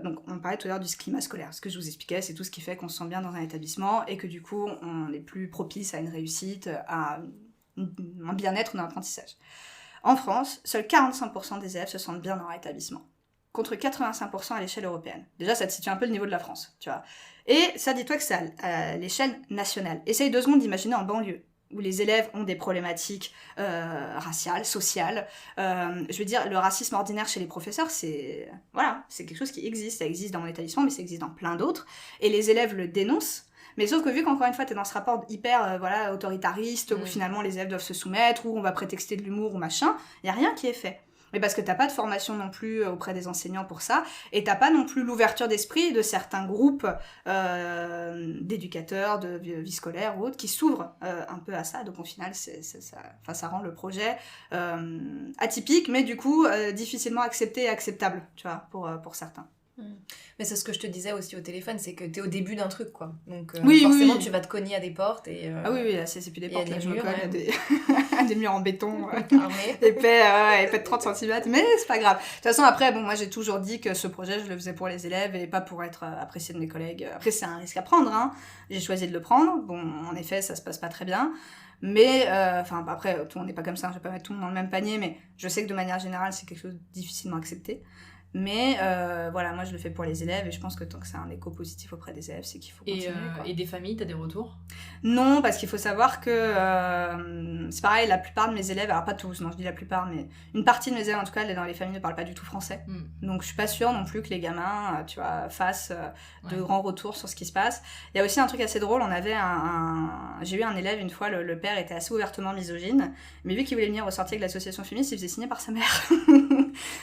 donc on parlait tout à l'heure du climat scolaire. Ce que je vous expliquais, c'est tout ce qui fait qu'on se sent bien dans un établissement et que du coup, on est plus propice à une réussite, à un bien-être ou un apprentissage. En France, seuls 45% des élèves se sentent bien dans leur établissement, contre 85% à l'échelle européenne. Déjà, ça te situe un peu le niveau de la France, tu vois. Et ça, dis-toi que c'est à l'échelle nationale. Essaye 2 secondes d'imaginer en banlieue, où les élèves ont des problématiques raciales, sociales. Je veux dire, le racisme ordinaire chez les professeurs, c'est quelque chose qui existe. Ça existe dans mon établissement, mais ça existe dans plein d'autres. Et les élèves le dénoncent. Mais sauf que vu qu'encore une fois, t'es dans ce rapport hyper autoritariste, où finalement les élèves doivent se soumettre, où on va prétexter de l'humour ou machin, il n'y a rien qui est fait. Mais parce que t'as pas de formation non plus auprès des enseignants pour ça, et t'as pas non plus l'ouverture d'esprit de certains groupes d'éducateurs, de vie scolaire ou autres, qui s'ouvrent un peu à ça. Donc au final, ça rend le projet atypique, mais du coup difficilement accepté et acceptable, tu vois, pour certains. Mais c'est ce que je te disais aussi au téléphone, c'est que t'es au début d'un truc, quoi. Donc oui, forcément, oui. tu vas te cogner à des portes et... Ah oui, c'est plus des portes, là, je me cogne à des murs en béton épais de 30 cm, mais c'est pas grave. De toute façon, après, moi j'ai toujours dit que ce projet, je le faisais pour les élèves et pas pour être apprécié de mes collègues. Après, c'est un risque à prendre, hein. J'ai choisi de le prendre. Bon, en effet, ça se passe pas très bien. Mais, après, tout le monde n'est pas comme ça, je vais pas mettre tout le monde dans le même panier, mais je sais que de manière générale, c'est quelque chose de difficilement accepté. Mais moi je le fais pour les élèves et je pense que tant que c'est un écho positif auprès des élèves, c'est qu'il faut continuer. Et des familles, t'as des retours ? Non, parce qu'il faut savoir que c'est pareil, la plupart de mes élèves, alors pas tous, non je dis la plupart, mais une partie de mes élèves en tout cas, dans les familles ne parlent pas du tout français. Donc je suis pas sûre non plus que les gamins, tu vois, fassent de grands retours sur ce qui se passe. Il y a aussi un truc assez drôle, j'ai eu un élève une fois, le père était assez ouvertement misogyne, mais vu qu'il voulait venir ressortir avec l'association féministe, il faisait signer par sa mère.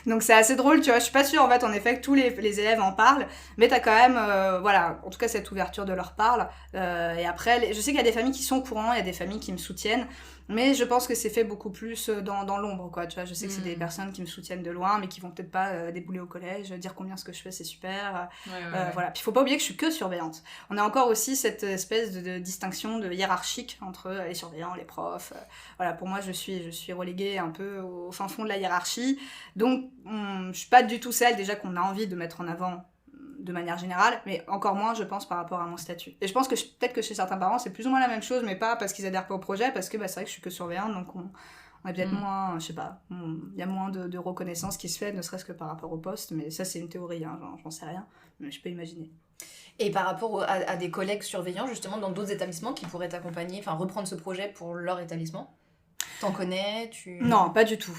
Donc c'est assez drôle, tu vois, je suis pas sûre en fait en effet que tous les élèves en parlent, mais t'as quand même en tout cas cette ouverture de leur parle, et après je sais qu'il y a des familles qui sont au courant, il y a des familles qui me soutiennent, mais je pense que c'est fait beaucoup plus dans l'ombre, quoi, tu vois. Je sais que c'est des personnes qui me soutiennent de loin, mais qui vont peut-être pas débouler au collège, dire combien ce que je fais c'est super, voilà. Puis faut pas oublier que je suis que surveillante. On a encore aussi cette espèce de distinction de hiérarchique entre les surveillants, les profs. Voilà, pour moi je suis reléguée un peu au fin fond de la hiérarchie, donc je suis pas du tout celle déjà qu'on a envie de mettre en avant de manière générale, mais encore moins je pense par rapport à mon statut. Et je pense que peut-être que chez certains parents c'est plus ou moins la même chose, mais pas parce qu'ils adhèrent pas au projet, parce que c'est vrai que je suis que surveillante, donc on est peut-être moins, je sais pas, il y a moins de reconnaissance qui se fait, ne serait-ce que par rapport au poste, mais ça c'est une théorie, hein, j'en sais rien, mais je peux imaginer. Et par rapport à des collègues surveillants justement dans d'autres établissements qui pourraient t'accompagner, enfin reprendre ce projet pour leur établissement ? T'en connais, Non, pas du tout.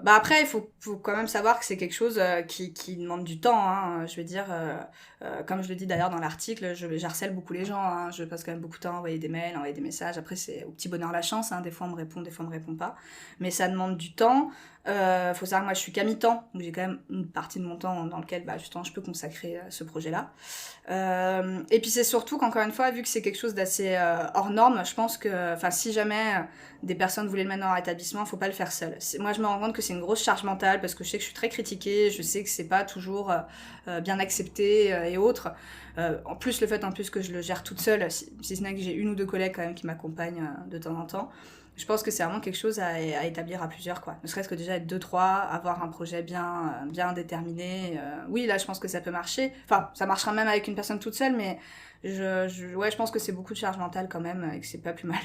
Après, il faut quand même savoir que c'est quelque chose qui demande du temps, hein. Je veux dire, comme je le dis d'ailleurs dans l'article, j'harcèle beaucoup les gens, hein. Je passe quand même beaucoup de temps à envoyer des mails, envoyer des messages. Après, c'est au petit bonheur la chance, hein. Des fois on me répond, des fois on me répond pas. Mais ça demande du temps. Faut savoir que moi je suis qu'à mi-temps, donc j'ai quand même une partie de mon temps dans lequel justement je peux consacrer ce projet-là. Et puis c'est surtout qu'encore une fois, vu que c'est quelque chose d'assez hors norme, je pense que si jamais des personnes voulaient le mettre dans leur établissement, faut pas le faire seul. Moi je me rends compte que c'est une grosse charge mentale parce que je sais que je suis très critiquée, je sais que c'est pas toujours bien accepté et autres. En plus le fait que je le gère toute seule, si ce n'est que j'ai 1 ou 2 collègues quand même qui m'accompagnent de temps en temps. Je pense que c'est vraiment quelque chose à établir à plusieurs, quoi. Ne serait-ce que déjà être 2-3, avoir un projet bien déterminé. Oui, là, je pense que ça peut marcher. Enfin, ça marchera même avec une personne toute seule, mais je pense que c'est beaucoup de charge mentale quand même, et que c'est pas plus mal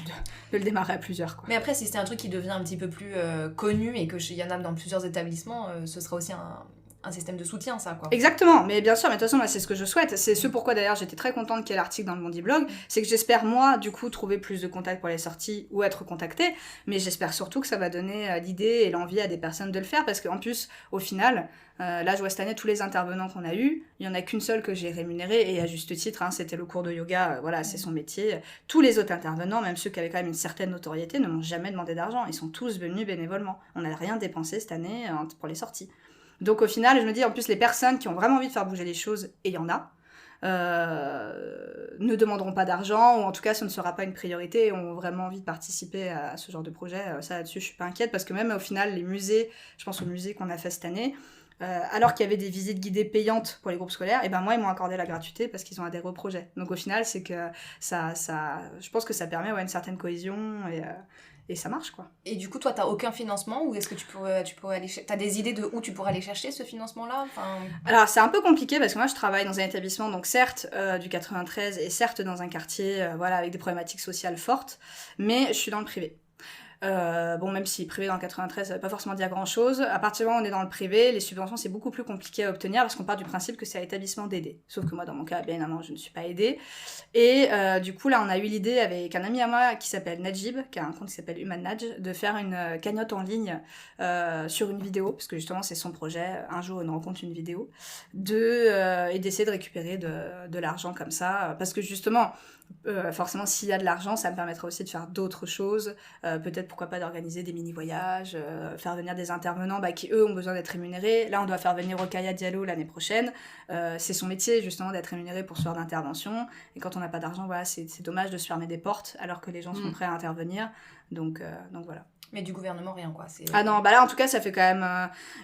de le démarrer à plusieurs, quoi. Mais après, si c'est un truc qui devient un petit peu plus connu et qu'il y en a dans plusieurs établissements, ce sera aussi un système de soutien, ça, quoi. Exactement, mais bien sûr, mais de toute façon, moi, c'est ce que je souhaite. C'est ce pourquoi, d'ailleurs, j'étais très contente qu'il y ait l'article dans le Bondi Blog. C'est que j'espère, moi, du coup, trouver plus de contacts pour les sorties ou être contactée. Mais j'espère surtout que ça va donner l'idée et l'envie à des personnes de le faire. Parce qu'en plus, au final, là, je vois cette année, tous les intervenants qu'on a eus, il n'y en a qu'une seule que j'ai rémunérée, et à juste titre, hein, c'était le cours de yoga, voilà, c'est son métier. Tous les autres intervenants, même ceux qui avaient quand même une certaine notoriété, ne m'ont jamais demandé d'argent. Ils sont tous venus bénévolement. On n'a rien dépensé cette année pour les sorties. Donc au final, je me dis, en plus, les personnes qui ont vraiment envie de faire bouger les choses, et il y en a, ne demanderont pas d'argent, ou en tout cas, ce ne sera pas une priorité, et ont vraiment envie de participer à ce genre de projet. Ça, là-dessus, je suis pas inquiète, parce que même au final, les musées, je pense aux musées qu'on a fait cette année, alors qu'il y avait des visites guidées payantes pour les groupes scolaires, et ben moi, ils m'ont accordé la gratuité parce qu'ils ont adhéré au projet. Donc au final, c'est que je pense que ça permet une certaine cohésion, et ça marche, quoi. Et du coup, toi, t'as aucun financement, ou est-ce que tu pourrais aller t'as des idées de où tu pourrais aller chercher ce financement-là, enfin... Alors, c'est un peu compliqué parce que moi, je travaille dans un établissement, donc certes, du 93, et certes dans un quartier, voilà, avec des problématiques sociales fortes, mais je suis dans le privé. Bon, même si privé dans le 93, ça veut pas forcément dire grand-chose. À partir du moment où on est dans le privé, les subventions, c'est beaucoup plus compliqué à obtenir parce qu'on part du principe que c'est à l'établissement d'aider. Sauf que moi, dans mon cas, bien évidemment, je ne suis pas aidée. Et du coup, là, on a eu l'idée avec un ami à moi qui s'appelle Najib, qui a un compte qui s'appelle Human Nudge, de faire une cagnotte en ligne sur une vidéo, parce que justement, c'est son projet. Un jour, on rencontre une vidéo, et d'essayer de récupérer de l'argent comme ça. Parce que justement... forcément, s'il y a de l'argent, ça me permettra aussi de faire d'autres choses, peut-être pourquoi pas d'organiser des mini-voyages, faire venir des intervenants qui eux ont besoin d'être rémunérés. Là, on doit faire venir Rokhaya Diallo l'année prochaine, c'est son métier justement d'être rémunéré pour ce genre d'intervention, et quand on n'a pas d'argent, voilà, c'est dommage de se fermer des portes alors que les gens sont prêts à intervenir, donc voilà. Mais du gouvernement, rien, quoi. Ah non, là, en tout cas, ça fait quand même...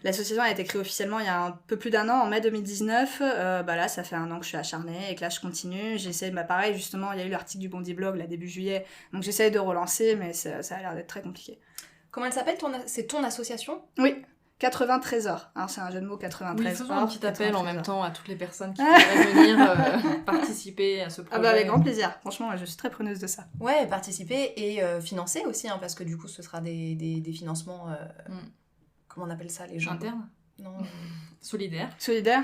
l'association a été créée officiellement il y a un peu plus d'un an, en mai 2019. Là, ça fait 1 an que je suis acharnée et que là, je continue. J'essaie, pareil, justement, il y a eu l'article du Bondi Blog, là, début juillet. Donc, j'essaie de relancer, mais ça a l'air d'être très compliqué. Comment elle s'appelle c'est ton association ? Oui. 80 trésors. Alors, c'est un jeu de mots, 93 Oui, faisons un petit appel en même temps à toutes les personnes qui pourraient venir participer à ce projet. Avec grand plaisir. Franchement, je suis très preneuse de ça. Ouais, participer et financer aussi, hein, parce que du coup, ce sera des financements... Comment on appelle ça, les gens internes ? Non. Solidaire. J'ai pas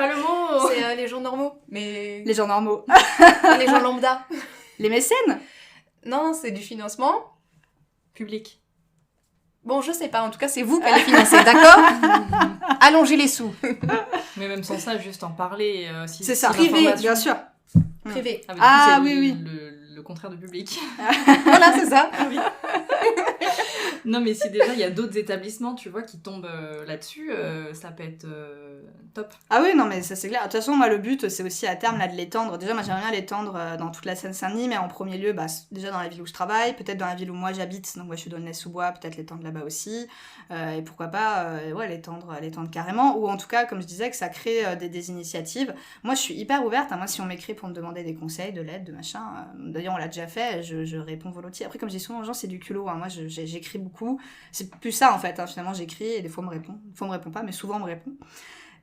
le mot. C'est les gens normaux. Mais... Les gens normaux. Les gens lambda. Les mécènes ? Non, c'est du financement public. Bon, je sais pas, en tout cas, c'est vous qui allez financer, d'accord ? Allongez les sous. Mais même sans ça, juste en parler. C'est ça, privé, bien sûr. Privé. Oui. Le contraire de public. Voilà, c'est ça. Oui. Non, mais si déjà il y a d'autres établissements, tu vois, qui tombent là-dessus, ça peut être top. Ah oui, non, mais ça c'est clair. De toute façon, moi, le but, c'est aussi à terme là, de l'étendre. Déjà, moi, j'aimerais bien l'étendre dans toute la Seine-Saint-Denis, mais en premier lieu, déjà dans la ville où je travaille, peut-être dans la ville où moi j'habite. Donc, moi, je suis d'Aulnay-sous-Bois, peut-être l'étendre là-bas aussi. Et pourquoi pas, l'étendre carrément. Ou en tout cas, comme je disais, que ça crée des initiatives. Moi, je suis hyper ouverte. Hein. Moi, si on m'écrit pour me demander des conseils, de l'aide, de machin, d'ailleurs, on l'a déjà fait, je réponds volontiers. Après, comme je dis souvent aux gens, c'est du culot. Hein. Moi, j'écris beaucoup. C'est plus ça, en fait. Hein. Finalement, j'écris et des fois, on me répond. Des fois, on me répond pas, mais souvent, on me répond.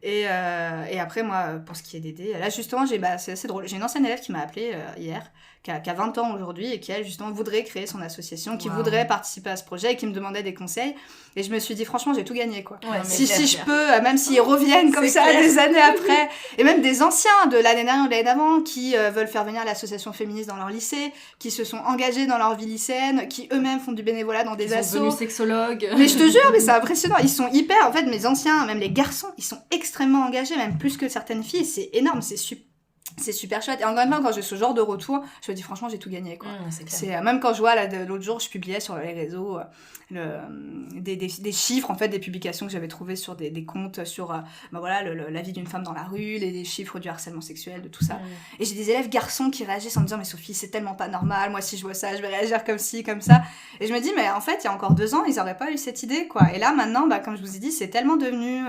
Et après, moi, pour ce qui est d'aider, là, justement, c'est assez drôle. J'ai une ancienne élève qui m'a appelée hier, qui a 20 ans aujourd'hui, et qui, elle, justement, voudrait créer son association, qui voudrait participer à ce projet, et qui me demandait des conseils. Et je me suis dit, franchement, j'ai tout gagné, quoi. Ouais, si je peux, même s'ils reviennent comme ça des années après, et même des anciens de l'année dernière ou de l'année d'avant, qui veulent faire venir l'association féministe dans leur lycée, qui se sont engagés dans leur vie lycéenne, qui eux-mêmes font du bénévolat dans des assos. Ils sont devenus sexologues. Mais je te jure, mais c'est impressionnant. Ils sont hyper, en fait, mes anciens, même les garçons, ils sont extrêmement engagés, même plus que certaines filles. C'est énorme, c'est super chouette. Et encore une fois, quand j'ai ce genre de retour, je me dis franchement, j'ai tout gagné, quoi. C'est même quand je vois, là, l'autre jour, je publiais sur les réseaux des chiffres, en fait, des publications que j'avais trouvées sur des comptes sur la vie d'une femme dans la rue, les chiffres du harcèlement sexuel, de tout ça. Et j'ai des élèves garçons qui réagissent en me disant, mais Sophie, c'est tellement pas normal, moi si je vois ça, je vais réagir comme ci, comme ça. Et je me dis, mais en fait, il y a encore 2 ans, ils auraient pas eu cette idée, quoi. Et là, maintenant, comme je vous ai dit, c'est tellement devenu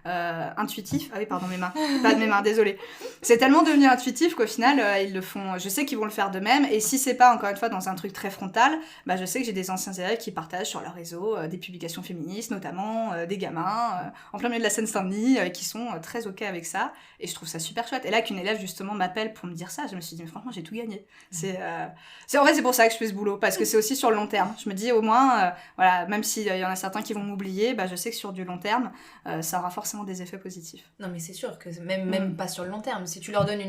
intuitif. Ah oui, pardon, mes mains. Pas de mes mains, désolée. C'est tellement devenu intuitif qu'au final, ils le font. Je sais qu'ils vont le faire d'eux-mêmes. Et si c'est pas, encore une fois, dans un truc très frontal, bah, je sais que j'ai des anciens élèves qui partagent sur leur réseau des publications féministes, notamment des gamins, en plein milieu de la Seine-Saint-Denis, qui sont très OK avec ça. Et je trouve ça super chouette. Et là, qu'une élève, justement, m'appelle pour me dire ça, je me suis dit, mais franchement, j'ai tout gagné. En fait, c'est pour ça que je fais ce boulot. Parce que c'est aussi sur le long terme. Je me dis, au moins, voilà, même s'il y en a certains qui vont m'oublier, bah, je sais que sur du long terme, ça aura forcément des effets positifs. Non, mais c'est sûr que même pas sur le long terme. Si tu leur donnes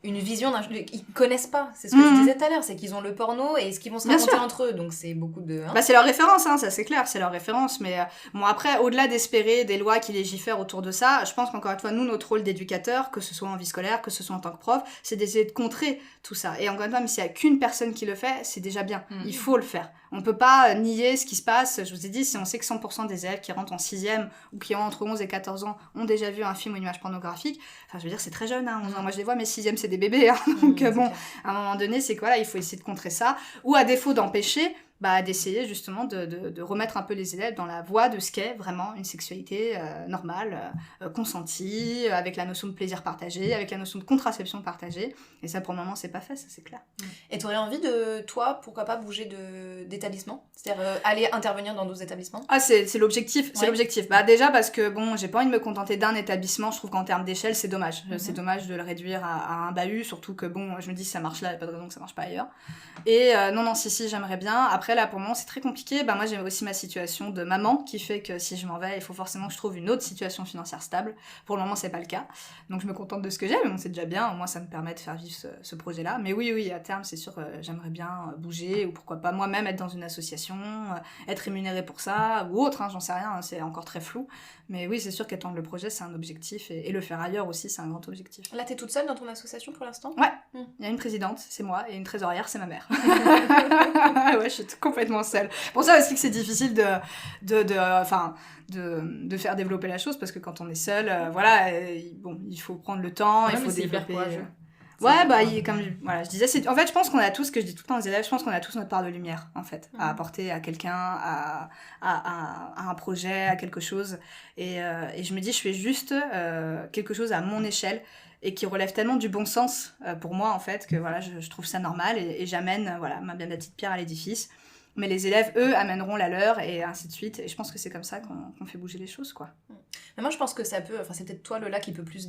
une vision ils connaissent pas. C'est ce que je disais tout à l'heure, c'est qu'ils ont le porno et ce qu'ils vont se raconter entre eux. Donc c'est beaucoup de... Bah, c'est leur référence, hein, ça c'est clair, c'est leur référence. Mais bon, après, au-delà d'espérer des lois qui légifèrent autour de ça, je pense qu'encore une fois, nous, notre rôle d'éducateur, que ce soit en vie scolaire, que ce soit en tant que prof, c'est d'essayer de contrer tout ça. Et encore une fois, même s'il y a qu'une personne qui le fait, c'est déjà bien. Il faut le faire. On peut pas nier ce qui se passe. Je vous ai dit, si on sait que 100% des élèves qui rentrent en 6e ou qui ont entre 11 et 14 ans ont déjà vu un film ou une image pornographique, enfin, je veux dire, c'est très jeune, hein, 11 ans. Moi, je les vois, mes 6e, c'est des bébés, hein. Donc, bon, à un moment donné, c'est que voilà, il faut essayer de contrer ça. Ou à défaut d'empêcher, bah, d'essayer justement de remettre un peu les élèves dans la voie de ce qu'est vraiment une sexualité normale, consentie, avec la notion de plaisir partagé, avec la notion de contraception partagée. Et ça, pour le moment, c'est pas fait, ça c'est clair. Et tu aurais envie de, toi, pourquoi pas bouger d'établissement ? C'est-à-dire aller intervenir dans d'autres établissements ? Ah, c'est l'objectif, c'est l'objectif. Bah, déjà parce que, bon, j'ai pas envie de me contenter d'un établissement, je trouve qu'en termes d'échelle, c'est dommage. C'est dommage de le réduire à un bahut, surtout que, bon, je me dis, si ça marche là, il n'y a pas de raison que ça marche pas ailleurs. Et non, si, j'aimerais bien. Après, là, pour le moment, c'est très compliqué. Bah, moi, j'ai aussi ma situation de maman qui fait que si je m'en vais, il faut forcément que je trouve une autre situation financière stable. Pour le moment, c'est pas le cas. Donc, je me contente de ce que j'ai, mais bon, c'est déjà bien. Au moins, ça me permet de faire vivre ce projet-là. Mais oui, à terme, c'est sûr, j'aimerais bien bouger ou pourquoi pas moi-même être dans une association, être rémunérée pour ça ou autre, hein, j'en sais rien, hein, c'est encore très flou. Mais oui, c'est sûr qu'étendre le projet, c'est un objectif et le faire ailleurs aussi, c'est un grand objectif. Là, t'es toute seule dans ton association pour l'instant ? Ouais, il y a une présidente, c'est moi, et une trésorière, c'est ma mère. Ouais, je suis complètement seule. Pour ça aussi que c'est difficile de faire développer la chose, parce que quand on est seul, voilà, bon, il faut prendre le temps, il faut développer... Ouais, bah, voilà, je disais, en fait, je pense qu'on a tous, ce que je dis tout le temps aux élèves, je pense qu'on a tous notre part de lumière, en fait, à apporter à quelqu'un, à un projet, à quelque chose. Et je me dis, je fais juste quelque chose à mon échelle et qui relève tellement du bon sens pour moi, en fait, que voilà, je trouve ça normal et j'amène, voilà, ma petite pierre à l'édifice. Mais les élèves, eux, amèneront la leur et ainsi de suite. Et je pense que c'est comme ça qu'on fait bouger les choses, quoi. Mais moi, je pense que ça peut... Enfin, c'est peut-être toi, Lola, qui peut plus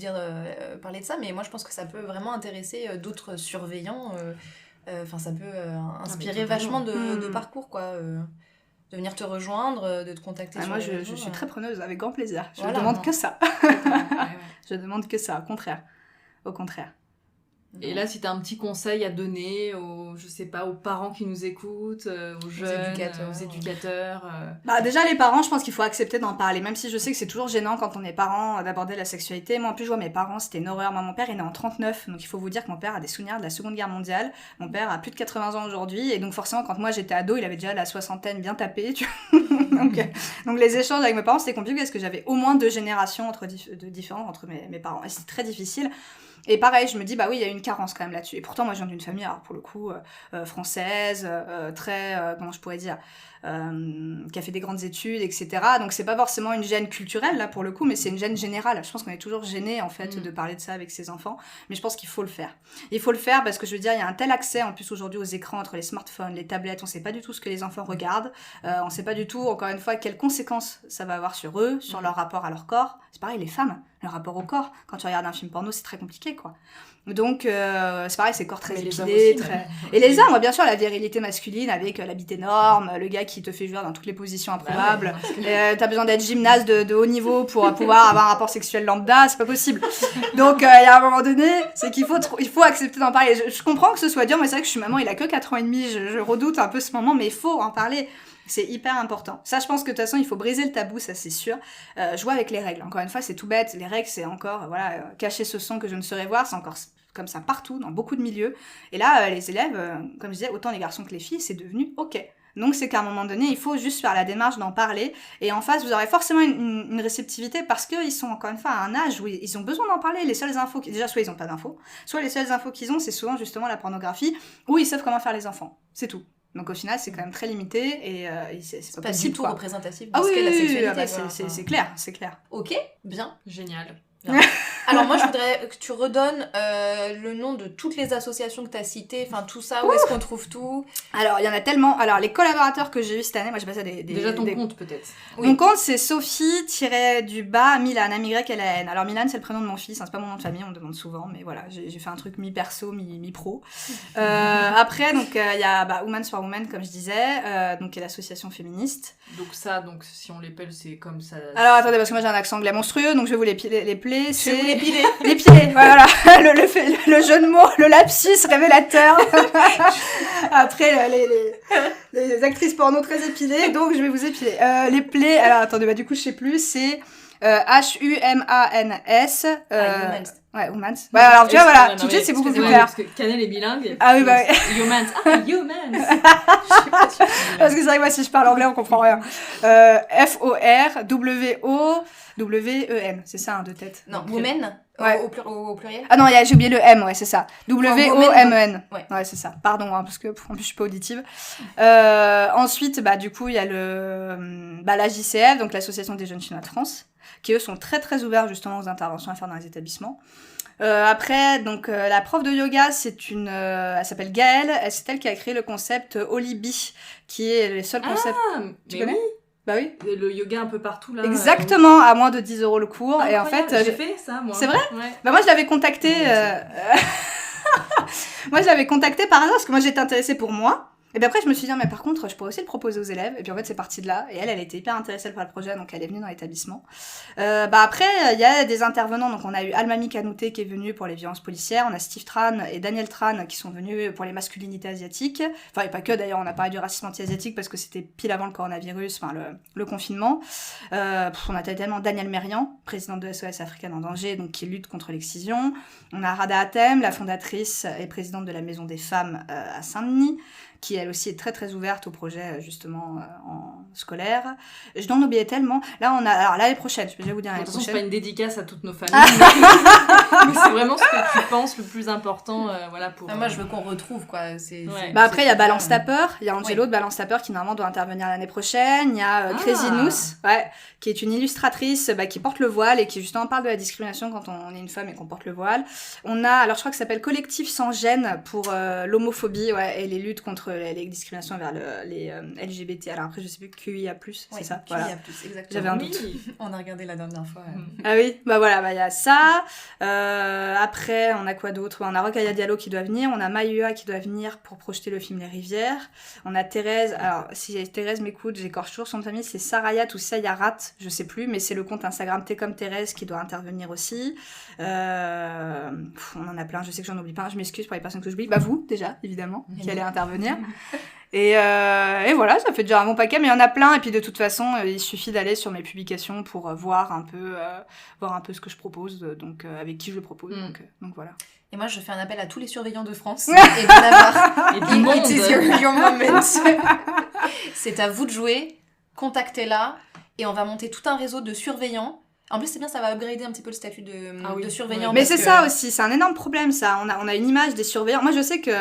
parler de ça, mais moi, je pense que ça peut vraiment intéresser d'autres surveillants. Enfin, ça peut inspirer vachement de parcours, quoi. De venir te rejoindre, de te contacter sur moi, les réseaux, je suis très preneuse, avec grand plaisir. Je voilà, demande que ça. Je demande que ça, au contraire. Et là, si t'as un petit conseil à donner je sais pas, aux parents qui nous écoutent, aux jeunes, aux éducateurs. Bah, déjà, les parents, je pense qu'il faut accepter d'en parler, même si je sais que c'est toujours gênant quand on est parent d'aborder la sexualité. Moi, en plus, je vois mes parents, c'était une horreur. Moi, mon père, il est né en 39, donc il faut vous dire que mon père a des souvenirs de la Seconde Guerre mondiale. Mon père a plus de 80 ans aujourd'hui, et donc forcément, quand moi j'étais ado, il avait déjà la soixantaine bien tapée, tu vois. donc les échanges avec mes parents, c'était compliqué parce que j'avais au moins 2 générations différentes entre mes parents, et c'était très difficile. Et pareil, je me dis, bah oui, il y a une carence quand même là-dessus. Et pourtant, moi, je viens d'une famille, alors pour le coup, française, très, comment je pourrais dire, qui a fait des grandes études, etc. Donc, c'est pas forcément une gêne culturelle, là, pour le coup, mais c'est une gêne générale. Je pense qu'on est toujours gêné, en fait, de parler de ça avec ses enfants. Mais je pense qu'il faut le faire. Il faut le faire parce que, je veux dire, il y a un tel accès, en plus, aujourd'hui, aux écrans, entre les smartphones, les tablettes. On sait pas du tout ce que les enfants regardent. On sait pas du tout, encore une fois, quelles conséquences ça va avoir sur eux, sur leur rapport à leur corps. C'est pareil, les femmes, leur rapport au corps. Quand tu regardes un film porno, c'est très compliqué, quoi. Donc, c'est pareil, c'est corps très épilés. Et les hommes, bien sûr, la virilité masculine avec la bite énorme, le gars qui te fait jouer dans toutes les positions improbables. T'as besoin d'être gymnaste de haut niveau pour pouvoir avoir un rapport sexuel lambda, c'est pas possible. Donc, il y a un moment donné, c'est qu'il faut accepter d'en parler. Je comprends que ce soit dur, mais c'est vrai que je suis maman, il a que 4 ans et demi, je redoute un peu ce moment, mais il faut en parler. C'est hyper important. Ça, je pense que de toute façon, il faut briser le tabou, ça c'est sûr. Jouer avec les règles. Encore une fois, c'est tout bête. Les règles, c'est encore, cacher ce son que je ne saurais voir. C'est encore comme ça partout, dans beaucoup de milieux. Et là, les élèves, comme je disais, autant les garçons que les filles, c'est devenu OK. Donc, c'est qu'à un moment donné, il faut juste faire la démarche d'en parler. Et en face, vous aurez forcément une réceptivité parce qu'ils sont, encore une fois, à un âge où ils ont besoin d'en parler. Les seules infos, déjà, soit ils n'ont pas d'infos, soit les seules infos qu'ils ont, c'est souvent justement la pornographie, où ils savent comment faire les enfants. C'est tout. Donc au final, c'est quand même très limité et c'est pas possible, du tout quoi. représentatif de ce qu'est la sexualité. C'est clair, c'est clair. Ok, bien. Génial. Bien. Alors moi, je voudrais que tu redonnes le nom de toutes les associations que tu as citées, enfin tout ça, où est-ce qu'on trouve tout? Alors, il y en a tellement. Alors, les collaborateurs que j'ai eu cette année, moi j'ai passé Déjà ton compte peut-être. Oui. Mon compte, c'est Sophie-Milan, M-Y-L-A-N. Alors, Milan, c'est le prénom de mon fils, hein, c'est pas mon nom de famille, on me demande souvent, mais voilà, j'ai fait un truc mi-perso, mi-pro. Après, donc, il y a Women's for Women, comme je disais, donc, qui est l'association féministe. Donc ça, donc si on l'épelle, c'est comme ça. Alors, attendez, parce que moi j'ai un accent anglais monstrueux, donc je vais vous les plaies. Je vais vous les piler. Les pieds, voilà. le jeu de mots, le lapsus révélateur. Après, les actrices porno très épilées, donc je vais vous épiler. Les plaies, alors attendez, du coup, je sais plus, c'est H-U-M-A-N-S. Humans. Ouais, Humans. Ouais, alors tu vois, voilà, tout de suite, c'est beaucoup plus clair. Parce que Canel est bilingue. Ah oui, bah oui. Humans. Ah, humans. Parce que c'est vrai que moi, si je parle anglais, on comprend rien. F-O-R-W-O-W-E-N. C'est ça, de tête. Non, women Ouais. au pluriel. Ah non, j'ai oublié le M, ouais, c'est ça. W-O-M-E-N. Ouais. Ouais, c'est ça. Pardon, hein, parce que en plus, je suis pas auditive. Ensuite, du coup, il y a la JCF, donc l'Association des jeunes chinois de France, qui eux sont très très ouverts justement aux interventions à faire dans les établissements. Après, donc la prof de yoga, elle s'appelle Gaëlle, c'est elle qui a créé le concept Olibi, qui est le seul concept. Tu connais? Bah oui. Le yoga un peu partout là. Exactement, à moins de 10 € le cours. Et en fait, j'ai fait ça moi. C'est vrai? Ouais. Bah moi je l'avais contacté. Moi je l'avais contacté par hasard parce que moi j'étais intéressée pour moi. Et puis après je me suis dit mais par contre je pourrais aussi le proposer aux élèves. Et puis en fait c'est parti de là. Et elle était hyper intéressée par le projet, donc elle est venue dans l'établissement. Après il y a des intervenants, donc on a eu Almami Kanouté qui est venue pour les violences policières, on a Steve Tran et Daniel Tran qui sont venus pour les masculinités asiatiques. Enfin et pas que d'ailleurs, on a parlé du racisme anti-asiatique parce que c'était pile avant le coronavirus, enfin le confinement. On a tellement Daniel Merian, présidente de SOS Africaine en danger, donc qui lutte contre l'excision. On a Rada Hatem, la fondatrice et présidente de la Maison des Femmes à Saint-Denis, qui elle aussi est très très ouverte au projet justement en scolaire. Je dois en oublier tellement. Là on a, alors l'année prochaine, je vais vous dire l'année prochaine. C'est prochaine. pas une dédicace à toutes nos familles, mais c'est vraiment ce que tu penses le plus important, voilà pour. Moi je veux qu'on retrouve quoi. Ouais. Après il y a Balance ta peur, il y a Angelo de Balance ta peur qui normalement doit intervenir l'année prochaine. Il y a Crazy Nous, qui est une illustratrice qui porte le voile et qui justement parle de la discrimination quand on est une femme et qu'on porte le voile. On a, alors je crois que ça s'appelle Collectif sans gêne pour l'homophobie et les luttes contre les discriminations vers les LGBT. Alors après je sais plus QIA+, c'est ça. QIA+, exactement. J'avais un doute. On a regardé la dernière fois. Ah oui, il y a ça. Après on a quoi d'autre? On a Rokhaya Diallo qui doit venir, on a Mayua qui doit venir pour projeter le film Les Rivières. On a Thérèse, alors si Thérèse m'écoute, j'écorche toujours son nom de famille, c'est Sarayat ou Sayarat, je sais plus, mais c'est le compte Instagram T'es comme Thérèse qui doit intervenir aussi. On en a plein, je sais que j'en oublie pas, je m'excuse pour les personnes que j'oublie. Vous déjà, évidemment, qui allez intervenir. Et voilà, ça fait déjà un bon paquet, mais il y en a plein. Et puis de toute façon, il suffit d'aller sur mes publications pour voir un peu ce que je propose, donc avec qui je le propose. Donc voilà. Et moi, je fais un appel à tous les surveillants de France et d'en avoir. Et du monde. It is your moment. C'est à vous de jouer. Contactez-la et on va monter tout un réseau de surveillants. En plus, c'est bien, ça va upgrader un petit peu le statut de surveillant. Mais c'est ça aussi, c'est un énorme problème, ça. On a une image des surveillants. Moi, je sais que,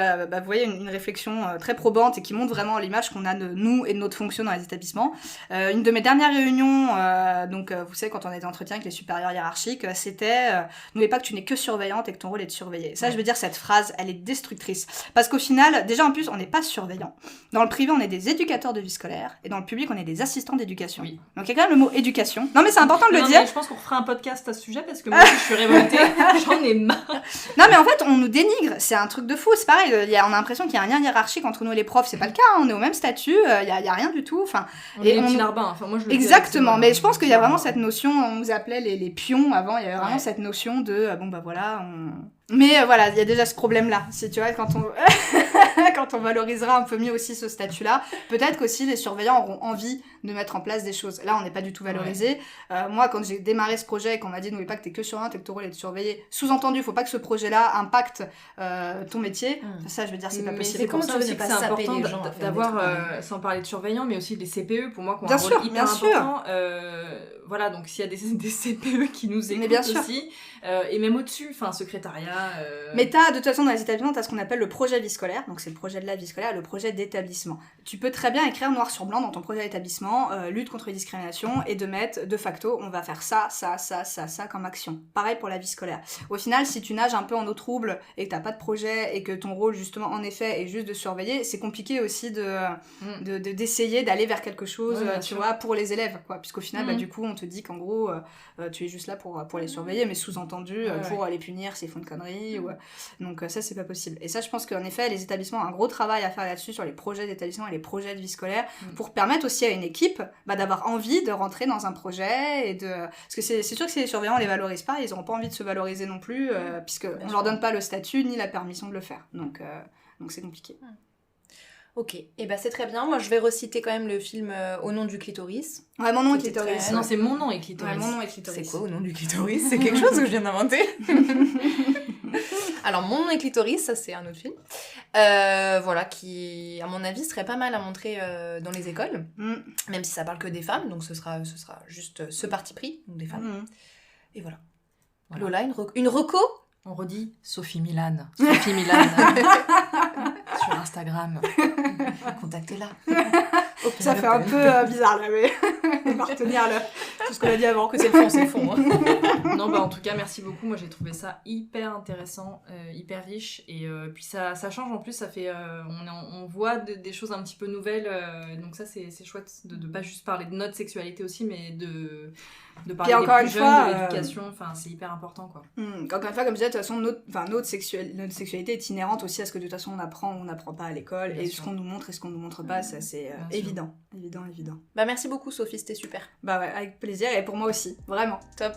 vous voyez, une réflexion très probante et qui montre vraiment l'image qu'on a de nous et de notre fonction dans les établissements. Une de mes dernières réunions, vous savez, quand on a des entretiens avec les supérieurs hiérarchiques, c'était n'oubliez pas que tu n'es que surveillante et que ton rôle est de surveiller. Ça, je veux dire, cette phrase, elle est destructrice. Parce qu'au final, déjà, en plus, on n'est pas surveillant. Dans le privé, on est des éducateurs de vie scolaire et dans le public, on est des assistants d'éducation. Oui. Donc, il y a quand même le mot éducation. Non, mais c'est important de le dire. Je pense qu'on fera un podcast à ce sujet parce que moi je suis révoltée, j'en ai marre. Non mais en fait on nous dénigre, c'est un truc de fou, c'est pareil, on a l'impression qu'il y a un lien hiérarchique entre nous et les profs, c'est pas le cas, on est au même statut, il y a rien du tout, enfin. On est petits larbins, enfin moi je le Exactement, mais je pense qu'il y a vraiment cette notion, on nous appelait les pions avant, il y avait vraiment cette notion de Mais voilà, il y a déjà ce problème-là. Si tu vois, quand on valorisera un peu mieux aussi ce statut-là, peut-être qu'aussi les surveillants auront envie de mettre en place des choses. Là, on n'est pas du tout valorisé. Moi, quand j'ai démarré ce projet et qu'on m'a dit n'oublie pas que t'es que surveillant et que ton rôle est de surveiller, sous-entendu, faut pas que ce projet-là impacte ton métier. Ça, je veux dire, c'est pas possible. C'est comme ça aussi que c'est important d'avoir, sans parler de surveillants, mais aussi des CPE, pour moi, qui ont un rôle hyper important. Voilà, donc s'il y a des CPE qui nous écoutent aussi, et même au-dessus, enfin, secrétariat. Mais de toute façon, dans les établissements, t'as ce qu'on appelle le projet vie scolaire, donc c'est le projet de la vie scolaire, le projet d'établissement. tu peux très bien écrire noir sur blanc dans ton projet d'établissement, lutte contre les discriminations, et de mettre de facto, on va faire ça comme action. Pareil pour la vie scolaire. Au final, si tu nages un peu en eau trouble et que t'as pas de projet et que ton rôle justement en effet est juste de surveiller, c'est compliqué aussi d'essayer d'aller vers quelque chose, tu vois, pour les élèves, quoi. Puisqu'au final, du coup, on te dit qu'en gros, tu es juste là pour les surveiller, mais sous-entendu pour les punir s'ils font une connerie. Donc ça, c'est pas possible. Et ça, je pense qu'en effet, les établissements ont un gros travail à faire là-dessus sur les projets d'établissement et les projets de vie scolaire pour permettre aussi à une équipe d'avoir envie de rentrer dans un projet parce que c'est sûr que si les surveillants les valorisent pas, ils n'auront pas envie de se valoriser non plus, puisqu'on leur donne pas le statut ni la permission de le faire. Donc c'est compliqué. Ok, et c'est très bien. Moi, je vais reciter quand même le film Au nom du clitoris. Ouais, Mon nom est clitoris. Très... Non, c'est Mon nom est clitoris. Ouais, Mon nom est clitoris. C'est quoi Au nom du clitoris? C'est quelque chose que je viens d'inventer. Alors, Mon nom est clitoris, ça c'est un autre film. Voilà, qui, à mon avis, serait pas mal à montrer dans les écoles. Même si ça parle que des femmes, donc ce sera juste ce parti pris, donc des femmes. Et voilà. Lola, une reco? On redit Sophie Milan. Sophie Milan. Sur Instagram. Contactez-la. Ça fait un peu bizarre là, mais on va retenir tout ce qu'on a dit avant. Que c'est le fond. Non, en tout cas, merci beaucoup. Moi, j'ai trouvé ça hyper intéressant, hyper riche. Et puis, ça change en plus. Ça fait, on voit des choses un petit peu nouvelles. Donc, ça, c'est chouette de pas juste parler de notre sexualité aussi, mais de parler des plus jeunes, de l'éducation. Enfin, c'est hyper important, quoi. Encore une fois, comme je disais, de toute façon, notre sexualité est inhérente aussi à ce que de toute façon on apprend ou on n'apprend pas à l'école. Bien et sûr. ce qu'on nous montre et ce qu'on nous montre pas, ça c'est évident. Merci beaucoup, Sophie, c'était super. Ouais, avec plaisir, et pour moi aussi, vraiment. Top.